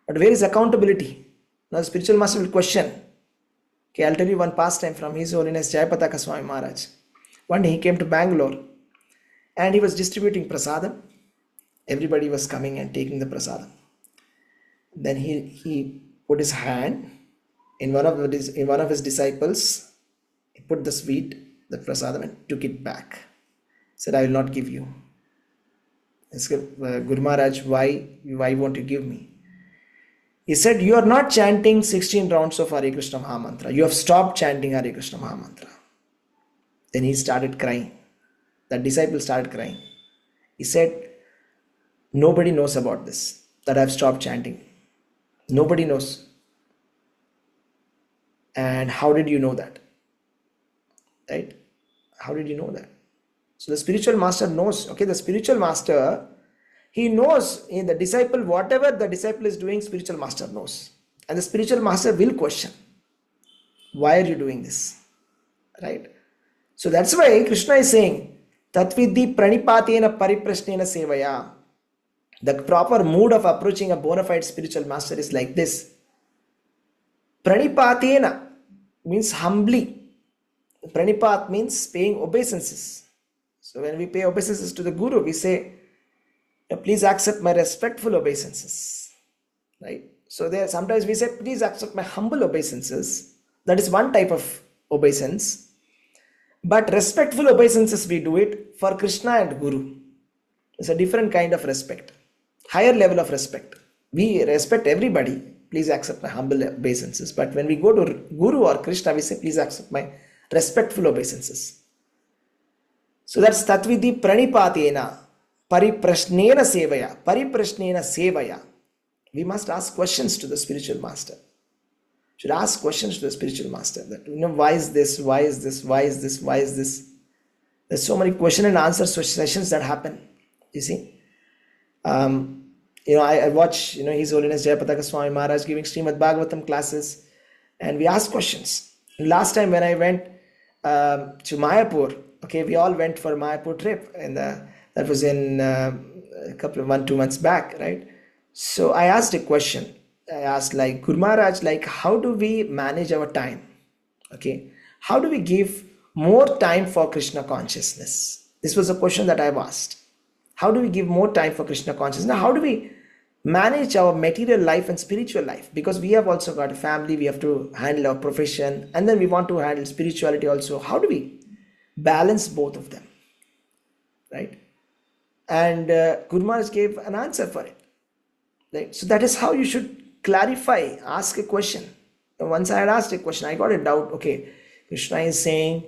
S1: But where is accountability? Now the spiritual master will question. Okay, I'll tell you one pastime from His Holiness Jayapataka Swami Maharaj. One day he came to Bangalore and he was distributing prasadam. Everybody was coming and taking the prasadam. Then he put his hand in one of his disciples. He put the sweet, the prasadam, and took it back. He said, I will not give you. He said, Guru Maharaj, why won't you give me? He said, you are not chanting 16 rounds of Hare Krishna Maha Mantra. You have stopped chanting Hare Krishna Maha Mantra. Then he started crying. That disciple started crying. He said, nobody knows about this, that I have stopped chanting. Nobody knows. And how did you know that? Right? How did you know that? So the spiritual master knows, okay, the spiritual master, he knows in the disciple, whatever the disciple is doing, spiritual master knows. And the spiritual master will question, why are you doing this? Right? So that's why Krishna is saying, Tatvidhi pranipatena pariprashnena sevaya. The proper mood of approaching a bona fide spiritual master is like this. Pranipatena means humbly. Pranipat means paying obeisances. So when we pay obeisances to the Guru, we say, please accept my respectful obeisances. Right? So there sometimes we say, please accept my humble obeisances. That is one type of obeisance. But respectful obeisances, we do it for Krishna and Guru. It's a different kind of respect. Higher level of respect. We respect everybody. Please accept my humble obeisances. But when we go to Guru or Krishna, we say, please accept my respectful obeisances. So that's Tatvidhi pranipatena pariprashnena sevaya. Pariprashnena sevaya. We must ask questions to the spiritual master. Should ask questions to the spiritual master. That, why is this? Why is this? Why is this? Why is this? There's so many question and answer sessions that happen. You see, I watch His Holiness Jayapataka Swami Maharaj giving Srimad Bhagavatam classes, and we ask questions. Last time when I went to Mayapur, okay, we all went for a Mayapur trip, and that was in a couple of 1-2 months back, right? So I asked a question. I asked, like, Guru Maharaj, like, how do we manage our time? Okay, how do we give more time for Krishna consciousness? This was a question that I've asked. How do we give more time for Krishna consciousness? Now, how do we manage our material life and spiritual life? Because we have also got a family, we have to handle our profession, and then we want to handle spirituality also. How do we balance both of them? Right? And Guru Maharaj gave an answer for it. Right? So that is how you should clarify, ask a question. Once I had asked a question, I got a doubt. Okay, Krishna is saying,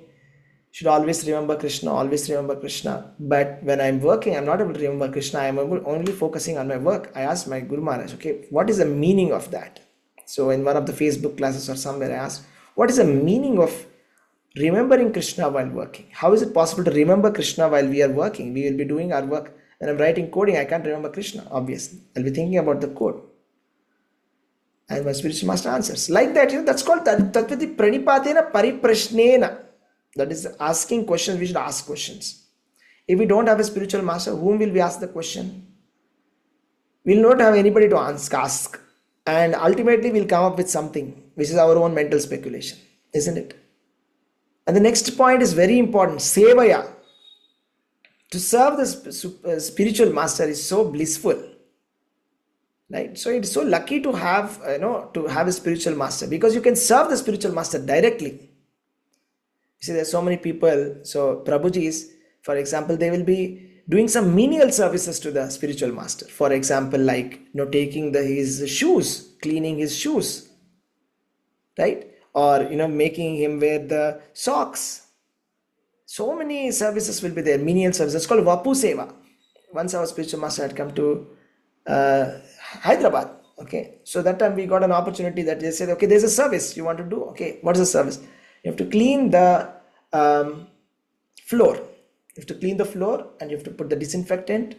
S1: should always remember Krishna, always remember Krishna. But when I'm working, I'm not able to remember Krishna. I'm only focusing on my work. I asked my Guru Maharaj, okay, what is the meaning of that? So in one of the Facebook classes or somewhere, I asked, what is the meaning of remembering Krishna while working? How is it possible to remember Krishna while we are working? We will be doing our work. When I'm writing coding, I can't remember Krishna, obviously. I'll be thinking about the code. And my spiritual master answers. Like that, that's called Tatvidhi pranipatena pariprashnena. That is asking questions. We should ask questions. If we don't have a spiritual master, whom will we ask the question? We'll not have anybody to ask. And ultimately, we'll come up with something which is our own mental speculation. Isn't it? And the next point is very important. Sevaya. To serve the spiritual master is so blissful. Right? So it's so lucky to have, a spiritual master, because you can serve the spiritual master directly. You see, there's so many people. So Prabhujis, for example, they will be doing some menial services to the spiritual master. For example, like, taking his shoes, cleaning his shoes, right? Or, making him wear the socks. So many services will be there, menial services. It's called Vapu Seva. Once our spiritual master had come to Hyderabad. Okay, so that time we got an opportunity that they said, okay, there's a service you want to do. Okay, what is the service? You have to clean the floor. You have to clean the floor, and you have to put the disinfectant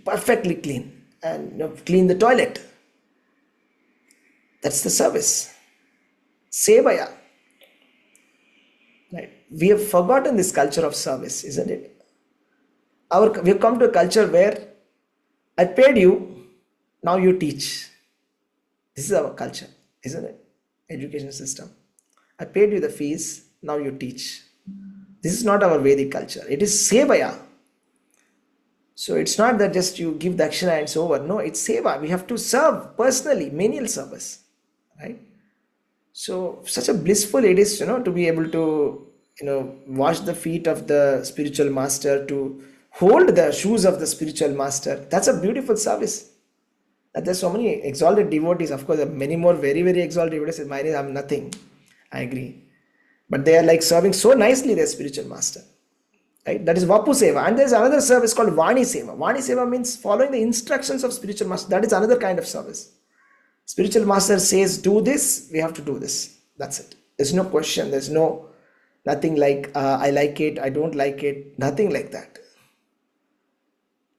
S1: perfectly clean, and clean the toilet. That's the service. Sevaya. Right? We have forgotten this culture of service, isn't it? We have come to a culture where I paid you, now you teach. This is our culture, isn't it? Education system. I paid you the fees, now you teach. This is not our Vedic culture. It is sevaya. So it's not that just you give dakshina and it's over. No, it's seva. We have to serve personally, menial service. Right? So such a blissful it is, to be able to, wash the feet of the spiritual master, to hold the shoes of the spiritual master. That's a beautiful service. And there's so many exalted devotees. Of course, there are many more very, very exalted devotees. In my name, I'm nothing. I agree. But they are like serving so nicely their spiritual master. Right? That is Vapu Seva. And there's another service called Vani Seva. Vani Seva means following the instructions of spiritual master. That is another kind of service. Spiritual master says, do this, we have to do this. That's it. There's no question. There's no Nothing like I like it, I don't like it, nothing like that.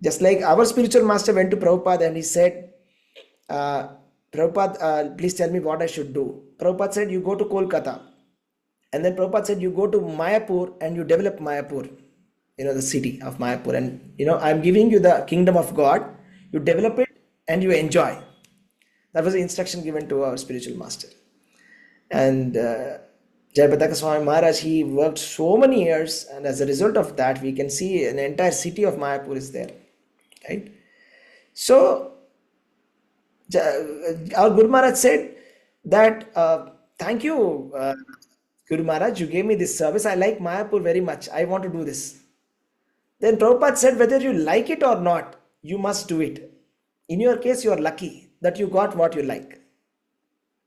S1: Just like our spiritual master went to Prabhupada and he said, Prabhupada, please tell me what I should do. Prabhupada said, you go to Kolkata. And then Prabhupada said, you go to Mayapur and you develop Mayapur, the city of Mayapur. And, I'm giving you the kingdom of God. You develop it and you enjoy. That was the instruction given to our spiritual master. And Jayapataka Swami Maharaj, he worked so many years. And as a result of that, we can see an entire city of Mayapur is there. Right? So, our Guru Maharaj said that, thank you, Guru Maharaj, you gave me this service. I like Mayapur very much. I want to do this. Then Prabhupada said, whether you like it or not, you must do it. In your case, you are lucky that you got what you like.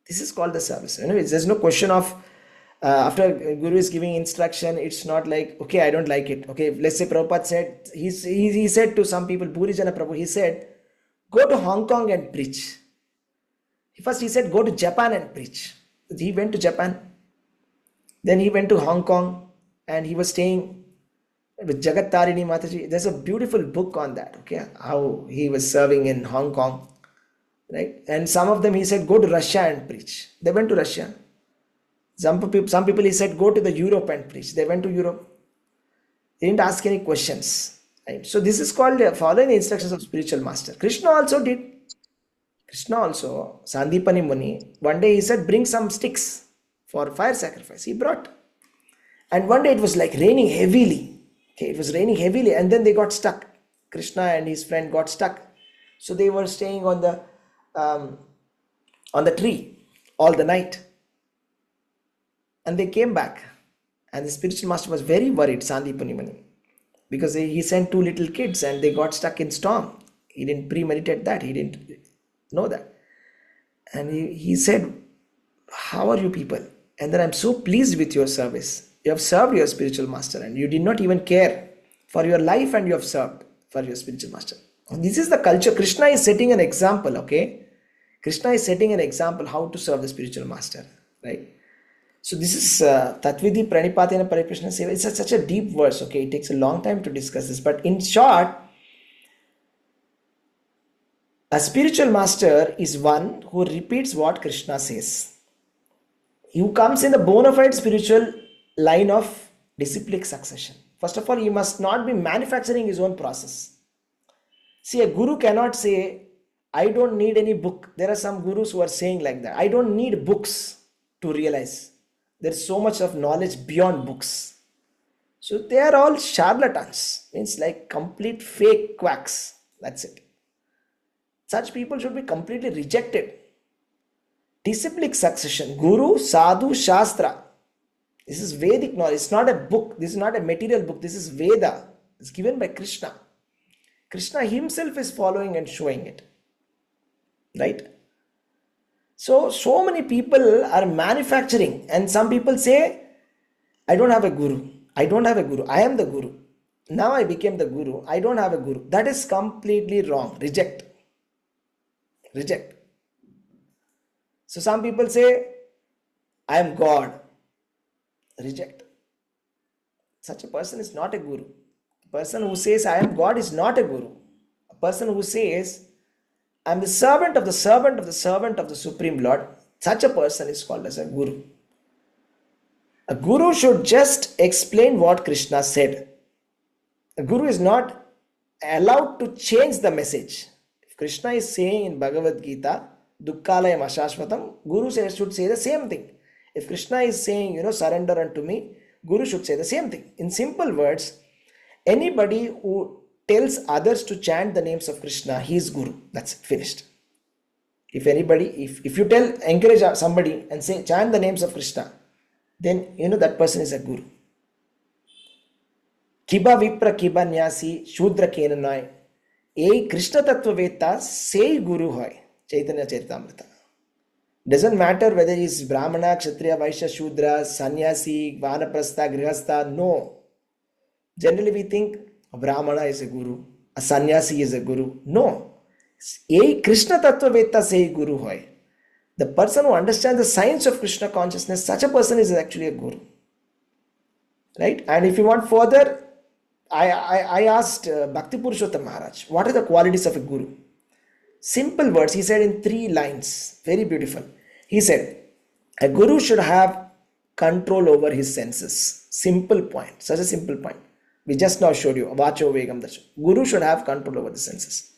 S1: This is called the service. There's no question of, after Guru is giving instruction, it's not like, okay, I don't like it. Okay, let's say Prabhupada said, he said to some people, Puri Jana Prabhu, he said, go to Hong Kong and preach. First he said, go to Japan and preach. He went to Japan. Then he went to Hong Kong and he was staying with Jagat Tarini Mataji. There's a beautiful book on that, okay, how he was serving in Hong Kong, right? And some of them he said, go to Russia and preach. They went to Russia. Some people he said, go to the Europe and preach. They went to Europe. They didn't ask any questions, right? So this is called following the instructions of spiritual master. Krishna also did. Sandipani Muni, one day he said, bring some sticks for fire sacrifice. He brought. And one day it was like raining heavily. Okay, it was raining heavily and then they got stuck. Krishna and his friend got stuck. So they were staying on the tree all the night. And they came back. And the spiritual master was very worried, Sandipani Muni, because he sent two little kids and they got stuck in storm. He didn't premeditate that. He didn't know that. And he said, how are you people? And then I'm so pleased with your service. You have served your spiritual master and you did not even care for your life and you have served for your spiritual master. And this is the culture. Krishna is setting an example, okay? Krishna is setting an example how to serve the spiritual master, right? So this is Tatvidi Pranipatena Parikrishna Seva. It's such a deep verse, okay? It takes a long time to discuss this. But in short, a spiritual master is one who repeats what Krishna says. Who comes in the bona fide spiritual line of disciplic succession. First of all, he must not be manufacturing his own process. See, a guru cannot say, I don't need any book. There are some gurus who are saying like that. I don't need books to realize. There's so much of knowledge beyond books. So they are all charlatans. Means like complete fake quacks. That's it. Such people should be completely rejected. Disciplic succession. Guru, Sadhu, Shastra. This is Vedic knowledge. It's not a book. This is not a material book. This is Veda. It's given by Krishna. Krishna himself is following and showing it. Right? So many people are manufacturing. And some people say, I don't have a guru. I don't have a guru. I am the guru. Now I became the guru. I don't have a guru. That is completely wrong. Reject. Reject. So some people say, I am God. Reject. Such a person is not a guru. A person who says, I am God is not a guru. A person who says, I am the servant of the servant of the servant of the Supreme Lord, such a person is called as a guru. A guru should just explain what Krishna said. A guru is not allowed to change the message. If Krishna is saying in Bhagavad Gita, Dukkhalayam Ashashvatam, Guru should say the same thing. If Krishna is saying, surrender unto me, Guru should say the same thing. In simple words, anybody who tells others to chant the names of Krishna, he is Guru. That's it, finished. If anybody, if you encourage somebody and say, chant the names of Krishna, then that person is a Guru. Kiba Vipra Kiba Nyasi Shudra Kenanai. A Krishna Tattva Veta say Guru hoy. Chaitanya Charitamrita. Doesn't matter whether he is Brahmana, Kshatriya, Vaishya, Shudra, Sannyasi, Vanaprastha, Grihastha. No. Generally we think a Brahmana is a guru, a sannyasi is a guru. No. A Krishna Tattva Veta say Guru hoy. The person who understands the science of Krishna consciousness, such a person is actually a guru. right? And if you want further, I asked Bhakti Purushottam Maharaj, what are the qualities of a guru? Simple words, he said in 3 lines, very beautiful. He said, a guru should have control over his senses. Simple point, such a simple point. We just now showed you, Vacho Vegam Darshan. Guru should have control over the senses.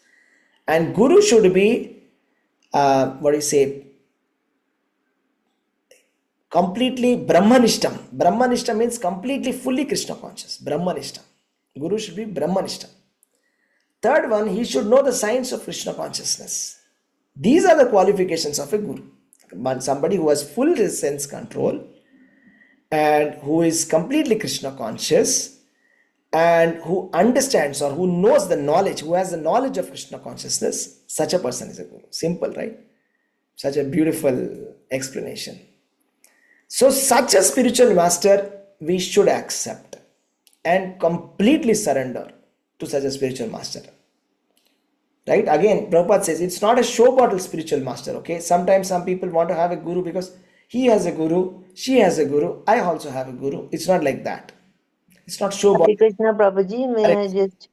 S1: And guru should be, completely Brahmanishtam. Brahmanishtam means completely fully Krishna conscious. Brahmanishtam. Guru should be Brahmanishtam. Third one, he should know the science of Krishna consciousness. These are the qualifications of a guru. Somebody who has full sense control and who is completely Krishna conscious and who understands or who knows the knowledge, who has the knowledge of Krishna consciousness, such a person is a guru. Simple, right? Such a beautiful explanation. So such a spiritual master we should accept and completely surrender to such a spiritual master. Right? Again, Prabhupada says it's not a show bottle spiritual master. Okay. Sometimes some people want to have a guru because he has a guru, she has a guru, I also have a guru. It's not like that. It's not show
S10: Hare
S1: bottle.
S10: Krishna Prabhuji, may I just...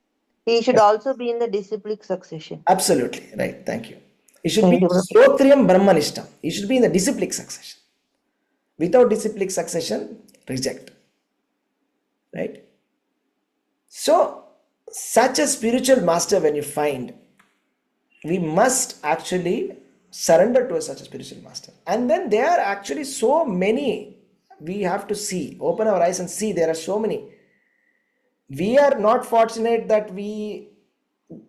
S10: He should
S1: Yes.
S10: also be in the disciplic succession.
S1: Absolutely. Right. Thank you. It should
S10: Thank
S1: be
S10: you, Prabhuji.
S1: Srotriyam Brahmanishtam. It should be in the disciplic succession. Without disciplic succession, reject. Right? So, such a spiritual master when you find, we must actually surrender to such a spiritual master. And then there are actually so many we have to see. Open our eyes and see there are so many. We are not fortunate that we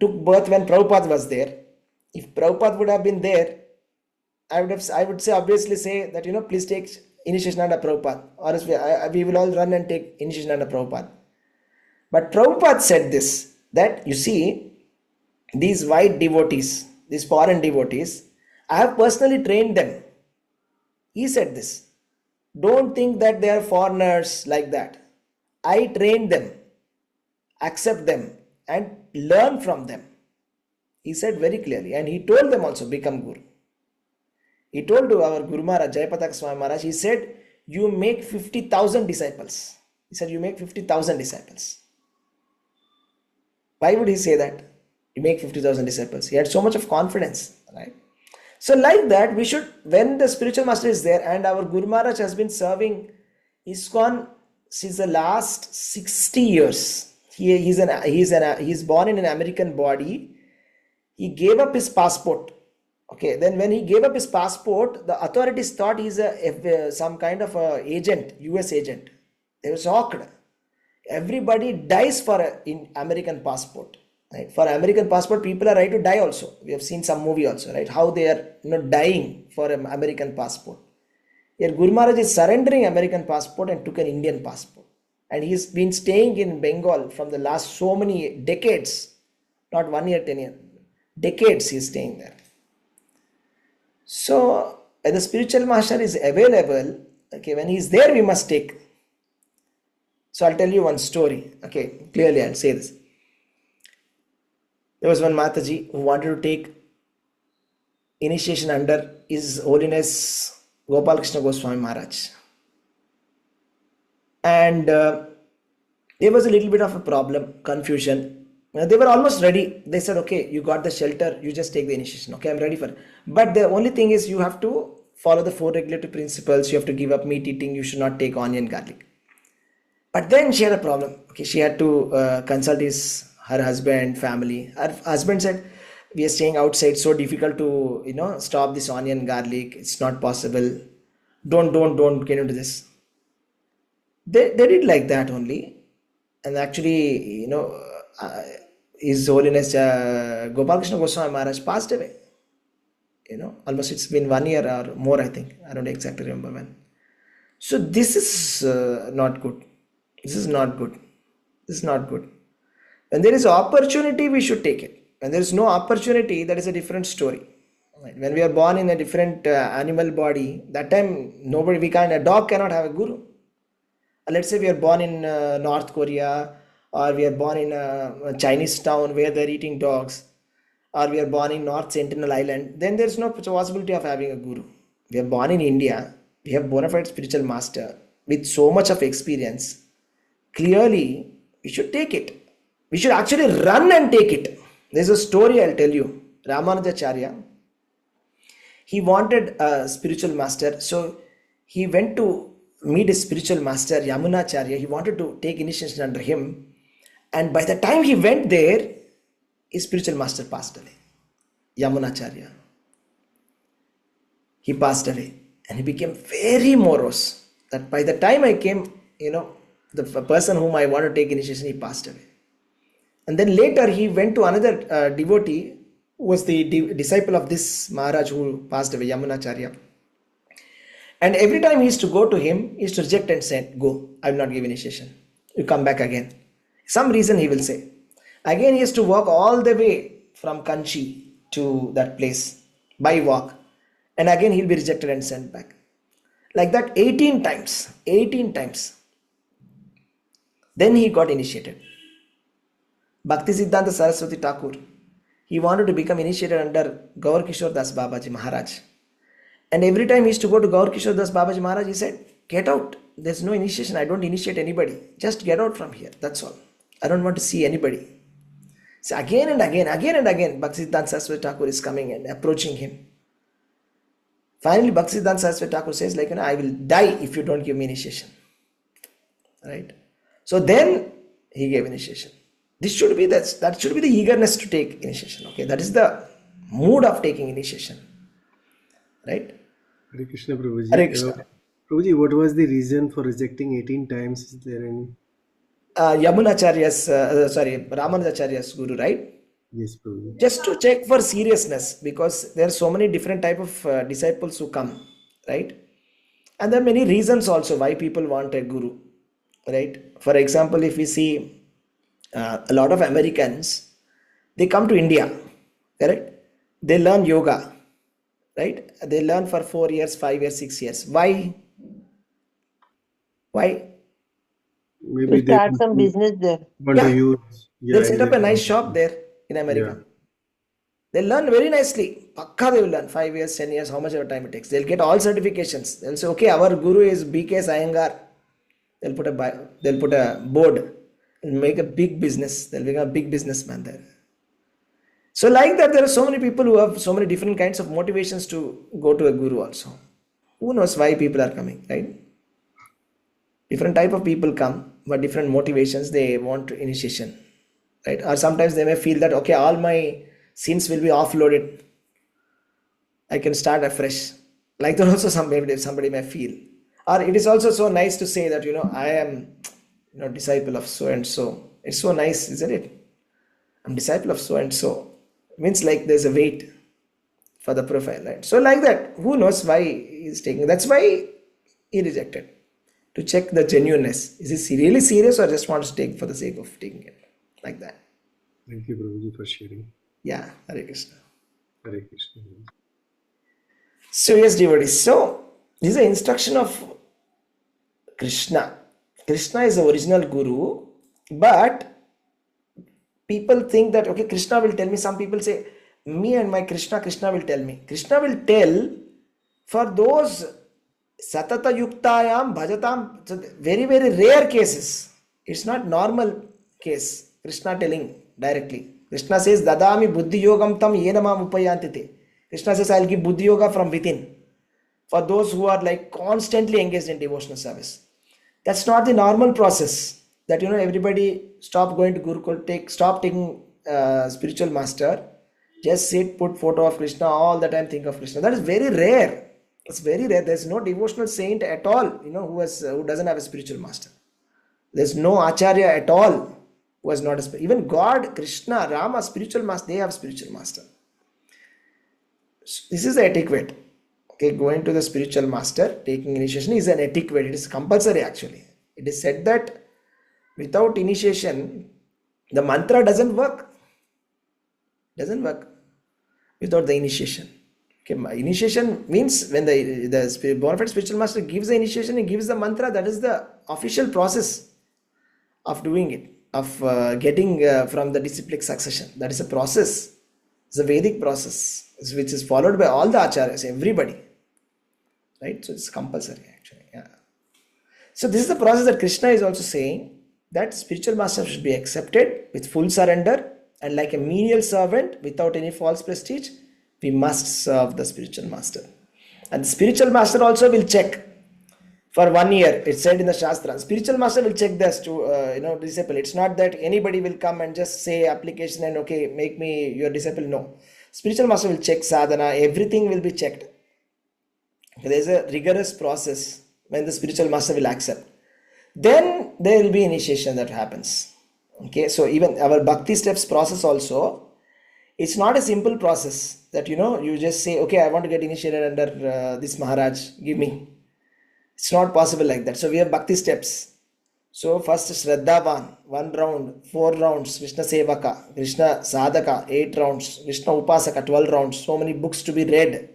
S1: took birth when Prabhupada was there. If Prabhupada would have been there, I would say obviously say that, please take initiation under Prabhupada, or else we will all run and take initiation under Prabhupada. But Prabhupada said this, that you see, these white devotees, these foreign devotees, I have personally trained them. He said this. Don't think that they are foreigners like that. I trained them, accept them, and learn from them. He said very clearly, and he told them also, become Guru. He told to our Guru Maharaj, Jayapataka Swami Maharaj, he said, you make 50,000 disciples. He said, you make 50,000 disciples. Why would he say that? You make 50,000 disciples. He had so much of confidence, right? So like that, we should, when the spiritual master is there, and our Guru Maharaj has been serving ISKCON since the last 60 years. He's born in an American body. He gave up his passport. Okay, then when he gave up his passport, the authorities thought he's some kind of a agent, US agent. They were shocked. Everybody dies for an American passport. Right? For American passport, people are ready to die also. We have seen some movie also, right? How they are dying for an American passport. Here Guru Maharaj is surrendering American passport and took an Indian passport. And he's been staying in Bengal from the last so many decades. Not 1 year, 10 years. Decades he's staying there. So when the spiritual master is available, okay, when he's there, we must take. So I'll tell you one story. Okay, clearly I'll say this. There was one Mataji who wanted to take initiation under His Holiness Gopal Krishna Goswami Maharaj. And there was a little bit of a problem, confusion. They were almost ready. They said, okay, you got the shelter, you just take the initiation. Okay, I'm ready for it. But the only thing is you have to follow the 4 regulatory principles. You have to give up meat eating. You should not take onion, garlic. But then she had a problem. Okay, she had to consult her husband, family. Her husband said, we are staying outside, so difficult to, stop this onion, garlic. It's not possible. Don't get into this. They did like that only. And actually, His Holiness Gopal Krishna Goswami Maharaj passed away. Almost it's been 1 year or more, I think. I don't exactly remember when. So this is not good. This is not good. This is not good. When there is opportunity, we should take it. When there is no opportunity, that is a different story. Right? When we are born in a different animal body, that time a dog cannot have a guru. Let's say we are born in North Korea, or we are born in a Chinese town where they're eating dogs, or we are born in North Sentinel Island, then there's no possibility of having a guru. We are born in India, we have bona fide spiritual master with so much of experience. clearly we should take it. We should actually run and take it. There's a story I'll tell you. Ramanujacharya, he wanted a spiritual master, so he went to meet his spiritual master Yamunacharya. He wanted to take initiation under him, and by the time he went there, his spiritual master passed away. Yamunacharya. He passed away, and he became very morose. That by the time I came, the person whom I want to take initiation, he passed away. And then later he went to another devotee who was the disciple of this Maharaj who passed away, Yamunacharya. And every time he used to go to him, he used to reject and say, "Go, I will not give initiation. You come back again." Some reason he will say. Again he used to walk all the way from Kanchi to that place by walk. And again he'll be rejected and sent back. Like that 18 times. 18 times. Then he got initiated. Bhakti Siddhanta Saraswati Thakur, he wanted to become initiated under Gaur Kishore Das Babaji Maharaj. And every time he used to go to Gaur Kishore Das Babaji Maharaj, he said, "Get out. There's no initiation. I don't initiate anybody. Just get out from here. That's all. I don't want to see anybody." So again and again, Bhakti Siddhanta Saraswati Thakur is coming and approaching him. Finally, Bhakti Siddhanta Saraswati Thakur says, "I will die if you don't give me initiation." Right? So then he gave initiation. That should be the eagerness to take initiation. Okay, that is the mood of taking initiation. Right?
S2: Hare Krishna, Prabhuji.
S1: Hare Krishna.
S2: Prabhuji, what was the reason for rejecting 18 times? Is there any?
S1: Ramanujacharya's guru, right?
S2: Yes, Prabhuji.
S1: Just to check for seriousness, because there are so many different type of disciples who come, right? And there are many reasons also why people want a guru, right? For example, if we see a lot of Americans, they come to India, correct? They learn yoga, right? They learn for 4 years, 5 years, 6 years. Why?
S2: Maybe
S10: To
S2: they
S10: start some business there.
S2: want to use.
S1: They'll set up a nice shop there in America.
S2: Yeah.
S1: They'll learn very nicely. Pakka they will learn 5 years, 10 years, how much ever time it takes. They'll get all certifications. They'll say, "Okay, our guru is BK Iyengar." They'll put a board and make a big business. They'll become a big businessman there. So like that, there are so many people who have so many different kinds of motivations to go to a guru also. Who knows why people are coming, right? Different type of people come, but different motivations. They want initiation, right? Or sometimes they may feel that, okay, all my sins will be offloaded. I can start afresh. Like that also somebody may feel. Or it is also so nice to say that, I am, disciple of so and so. It's so nice, isn't it? I'm disciple of so and so. Means like there's a weight for the profile, right? So like that, who knows why he's taking. That's why he rejected. To check the genuineness. Is he really serious or just wants to take for the sake of taking it? Like that.
S2: Thank you, Prabhuji, for sharing.
S1: Yeah, Hare Krishna.
S2: Hare Krishna.
S1: So yes, devotees. So this is an instruction of Krishna. Krishna is the original guru, but people think that, okay, Krishna will tell me. Some people say, me and my Krishna will tell me. Krishna will tell for those satata yuktayam bhajatam, so very, very rare cases. It's not normal case. Krishna telling directly. Krishna says, "Dadami buddhi yogam tam yena mam upayantite." Krishna says, "I'll give buddhi yoga from within." For those who are like constantly engaged in devotional service. That's not the normal process. That everybody stop going to Gurukul, stop taking spiritual master, just sit, put photo of Krishna all the time, think of Krishna. That is very rare. It's very rare. There's no devotional saint at all, who doesn't have a spiritual master. There's no acharya at all who has not a spiritual. Even God, Krishna, Rama, spiritual master, they have spiritual master. So this is the etiquette. Okay, going to the spiritual master, taking initiation is an etiquette. It is compulsory actually. It is said that without initiation, the mantra doesn't work. Doesn't work without the initiation. Okay, initiation means when the bona fide spiritual master gives the initiation, he gives the mantra. That is the official process of doing it, of getting from the disciplic succession. That is a process. It's a Vedic process, which is followed by all the acharyas, everybody. Right? So it's compulsory actually. Yeah. So this is the process that Krishna is also saying. that spiritual master should be accepted with full surrender, and like a menial servant without any false prestige, we must serve the spiritual master. And the spiritual master also will check for 1 year. It's said in the Shastra, spiritual master will check this to disciple. It's not that anybody will come and just say application and okay, make me your disciple. No, spiritual master will check sadhana, everything will be checked. There is a rigorous process when the spiritual master will accept. Then there will be initiation that happens. Okay, so even our bhakti steps process also, it's not a simple process that you just say, okay, I want to get initiated under this Maharaj, give me. It's not possible like that. So we have bhakti steps. So first Shraddhavan, 1 round, 4 rounds, Krishna Sevaka, Krishna Sadhaka, 8 rounds, Krishna Upasaka, 12 rounds, so many books to be read,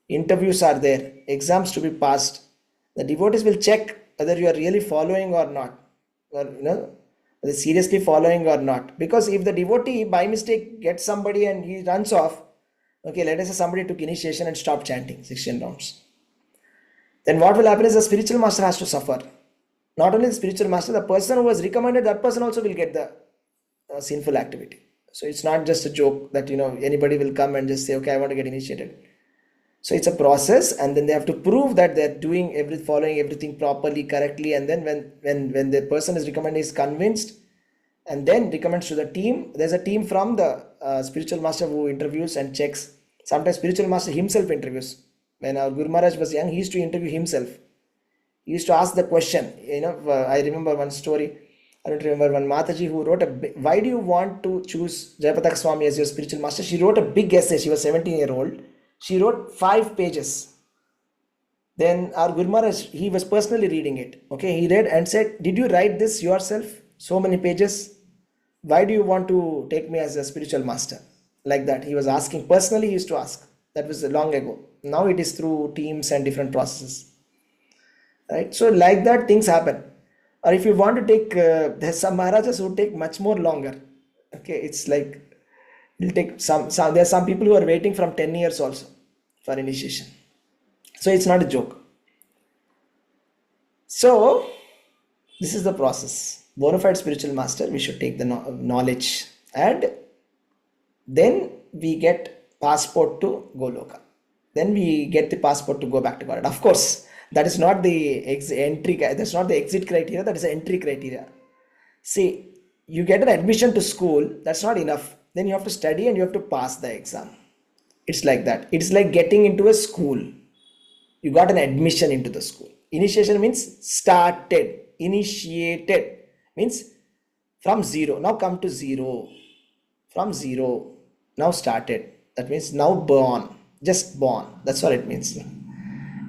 S1: interviews are there, exams to be passed. The devotees will check whether you are really following or not, or whether seriously following or not. Because if the devotee by mistake gets somebody and he runs off, okay, let us say somebody took initiation and stopped chanting 16 rounds. Then what will happen is the spiritual master has to suffer. Not only the spiritual master, the person who was recommended, that person also will get the sinful activity. So it's not just a joke that anybody will come and just say, okay, I want to get initiated. So it's a process, and then they have to prove that they're doing following everything properly, correctly, and then when the person is recommended, is convinced, and then recommends to the team. There's a team from the spiritual master who interviews and checks. Sometimes spiritual master himself interviews. When our Guru Maharaj was young, he used to interview himself. He used to ask the question. I remember one story. I don't remember one Mataji who wrote why do you want to choose Jayapataka Swami as your spiritual master? She wrote a big essay. She was 17-year-old. She wrote 5 pages. Then our Guru Maharaj, he was personally reading it. Okay, he read and said, did you write this yourself? So many pages. Why do you want to take me as a spiritual master? Like that. He was asking. Personally, he used to ask. That was long ago. Now it is through teams and different processes. Right? So like that, things happen. Or if you want to take, there's some Maharajas who take much more longer. Okay, it's like, it'll take there's some people who are waiting from 10 years also for initiation. So it's not a joke. So this is the process. Bona fide spiritual master, we should take the knowledge, and then we get passport to Goloka. Then we get the passport to go back to God. Of course, that is not the entry. That's not the exit criteria. That is the entry criteria. See, you get an admission to school. That's not enough. Then you have to study and you have to pass the exam. It's like that. It's like getting into a school. You got an admission into the school. Initiation means started. Initiated means from zero. Now come to zero. From zero. Now started. That means now born. Just born. That's what it means.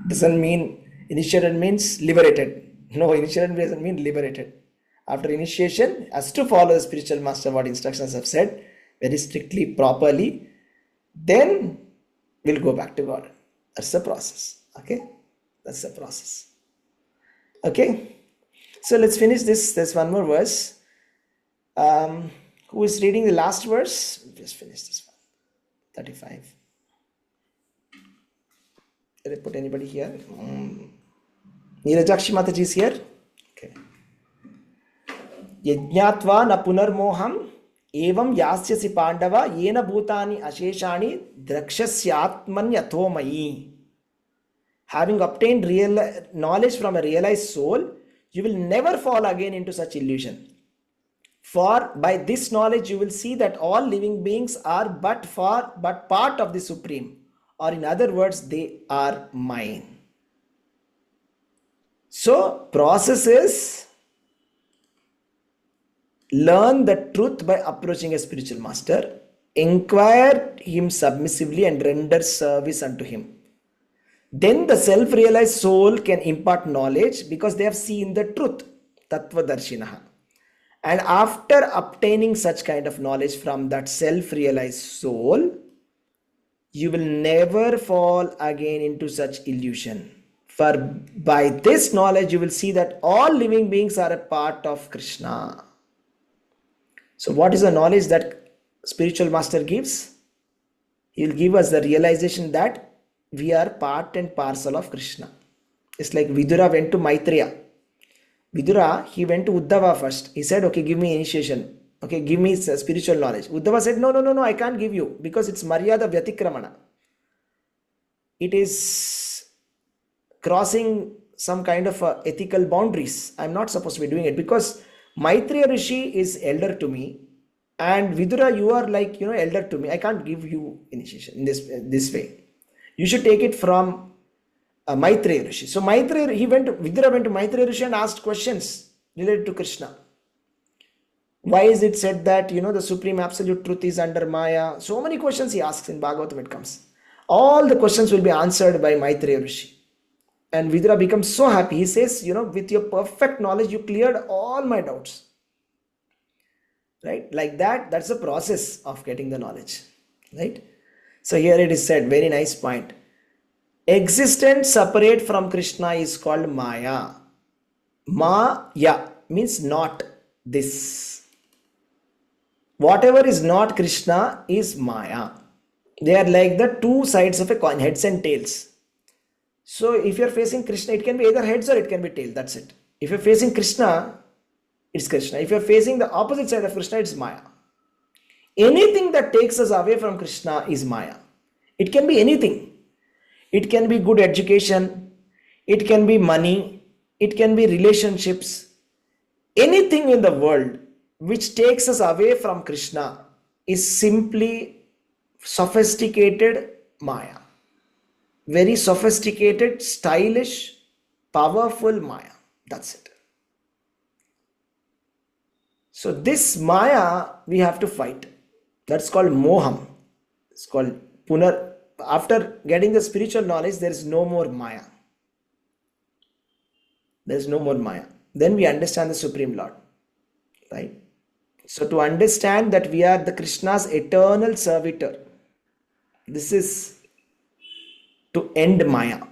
S1: Doesn't mean initiated means liberated. No, initiated doesn't mean liberated. After initiation, has to follow the spiritual master what instructions have said very strictly, properly. Then we'll go back to God. That's the process. Okay? That's the process. Okay? So let's finish this. There's one more verse. Who is reading the last verse? We'll just finish this one. 35. Did I put anybody here? Neerajakshi Mataji is here. Okay. Yajñatva na punarmoham evam yasyasi pandava yena bhutani asheshani drakshasyaatmanyathomai. Having obtained real knowledge from a realized soul, you will never fall again into such illusion. For by this knowledge you will see that all living beings are but part of the Supreme, or in other words, they are mine. So process is learn the truth by approaching a spiritual master, inquire him submissively and render service unto him. Then the self-realized soul can impart knowledge because they have seen the truth, tattva darshinaha. And after obtaining such kind of knowledge from that self-realized soul, you will never fall again into such illusion. For by this knowledge, you will see that all living beings are a part of Krishna. So what is the knowledge that spiritual master gives? He will give us the realization that we are part and parcel of Krishna. It's like Vidura went to Maitreya. Vidura, he went to Uddhava first. He said, okay, give me initiation. Okay, give me spiritual knowledge. Uddhava said, no, I can't give you because it's Maryada Vyatikramana. It is crossing some kind of ethical boundaries. I'm not supposed to be doing it because Maitreya Rishi is elder to me, and Vidura, you are like, elder to me. I can't give you initiation in this way. You should take it from Maitreya Rishi. So Vidura went to Maitreya Rishi and asked questions related to Krishna. Why is it said that, the supreme absolute truth is under Maya? So many questions he asks in Bhagavatam it comes. All the questions will be answered by Maitreya Rishi. And Vidura becomes so happy. He says, with your perfect knowledge, you cleared all my doubts. Right? Like that, that's the process of getting the knowledge. Right? So here it is said, very nice point. Existence separate from Krishna is called Maya. Maya means not this. Whatever is not Krishna is Maya. They are like the two sides of a coin, heads and tails. So if you are facing Krishna, it can be either heads or it can be tail. That's it. If you are facing Krishna, it's Krishna. If you are facing the opposite side of Krishna, it's Maya. Anything that takes us away from Krishna is Maya. It can be anything. It can be good education. It can be money. It can be relationships. Anything in the world which takes us away from Krishna is simply sophisticated Maya. Very sophisticated, stylish, powerful Maya. That's it. So this Maya we have to fight. That's called Moham. It's called Punar. After getting the spiritual knowledge, there is no more Maya. There is no more Maya. Then we understand the Supreme Lord. Right? So to understand that we are the Krishna's eternal servitor, this is to end Maya.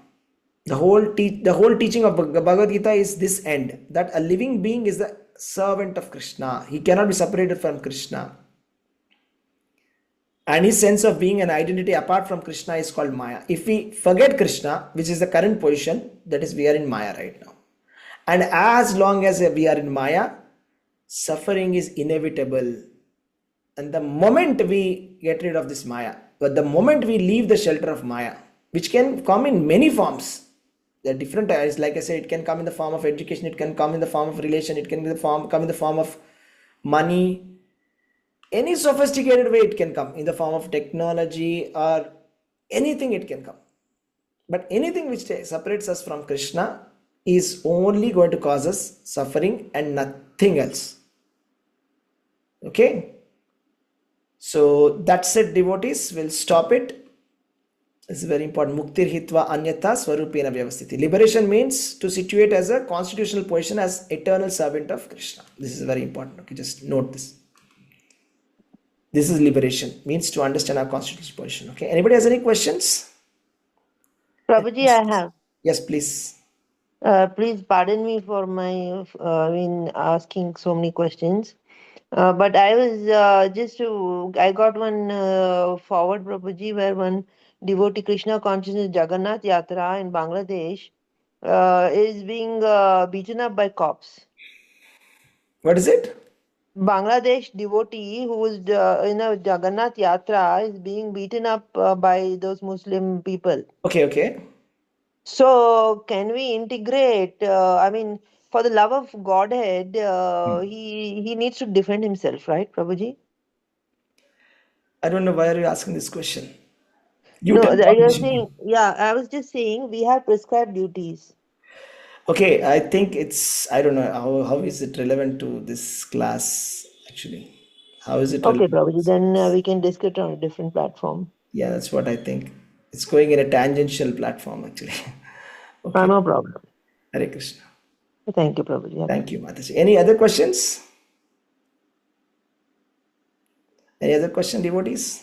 S1: The whole teaching of Bhagavad Gita is this end, that a living being is the servant of Krishna. He cannot be separated from Krishna. And his sense of being an identity apart from Krishna is called Maya. If we forget Krishna, which is the current position, that is, we are in Maya right now. And as long as we are in Maya, suffering is inevitable. And the moment we get rid of this Maya, but the moment we leave the shelter of Maya, which can come in many forms, there are different types. Like I said, it can come in the form of education, it can come in the form of relation, it can come in the form of money. Any sophisticated way it can come, in the form of technology or anything it can come. But anything which separates us from Krishna is only going to cause us suffering and nothing else. Okay? So that's it, devotees. We'll stop it. This is very important. Muktir hitva anyata swarupena vyavastiti. Liberation means to situate as a constitutional position as eternal servant of Krishna. This is very important. Okay, just note this. This is liberation, means to understand our constitutional position. Okay, anybody has any questions?
S10: Prabhuji, I have.
S1: Yes, please.
S10: Please pardon me for my asking so many questions. But I was I got one forward, Prabhuji, where one devotee Krishna consciousness Jagannath Yatra in Bangladesh is being beaten up by cops.
S1: What is it?
S10: Bangladesh devotee who is in a Jagannath Yatra is being beaten up by those Muslim people.
S1: Okay.
S10: So can we integrate? For the love of Godhead, he needs to defend himself, right, Prabhuji?
S1: I don't know why are you asking this question.
S10: You're saying, I was just saying we have prescribed duties.
S1: Okay, I think I don't know how is it relevant to this class actually. How is it relevant?
S10: Okay, Prabhuji, then we can discuss on a different platform.
S1: Yeah, that's what I think. It's going in a tangential platform actually. Okay.
S10: No problem.
S1: Hare Krishna.
S10: Thank you, Prabhuji.
S1: Thank you, Mataji. Any other questions? Any other question, devotees?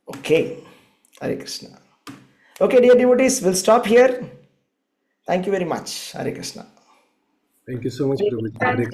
S1: Okay. Hare Krishna. Okay, dear devotees, we'll stop here. Thank you very much. Hare Krishna.
S2: Thank you so much, Prabhuji.
S8: Thank you.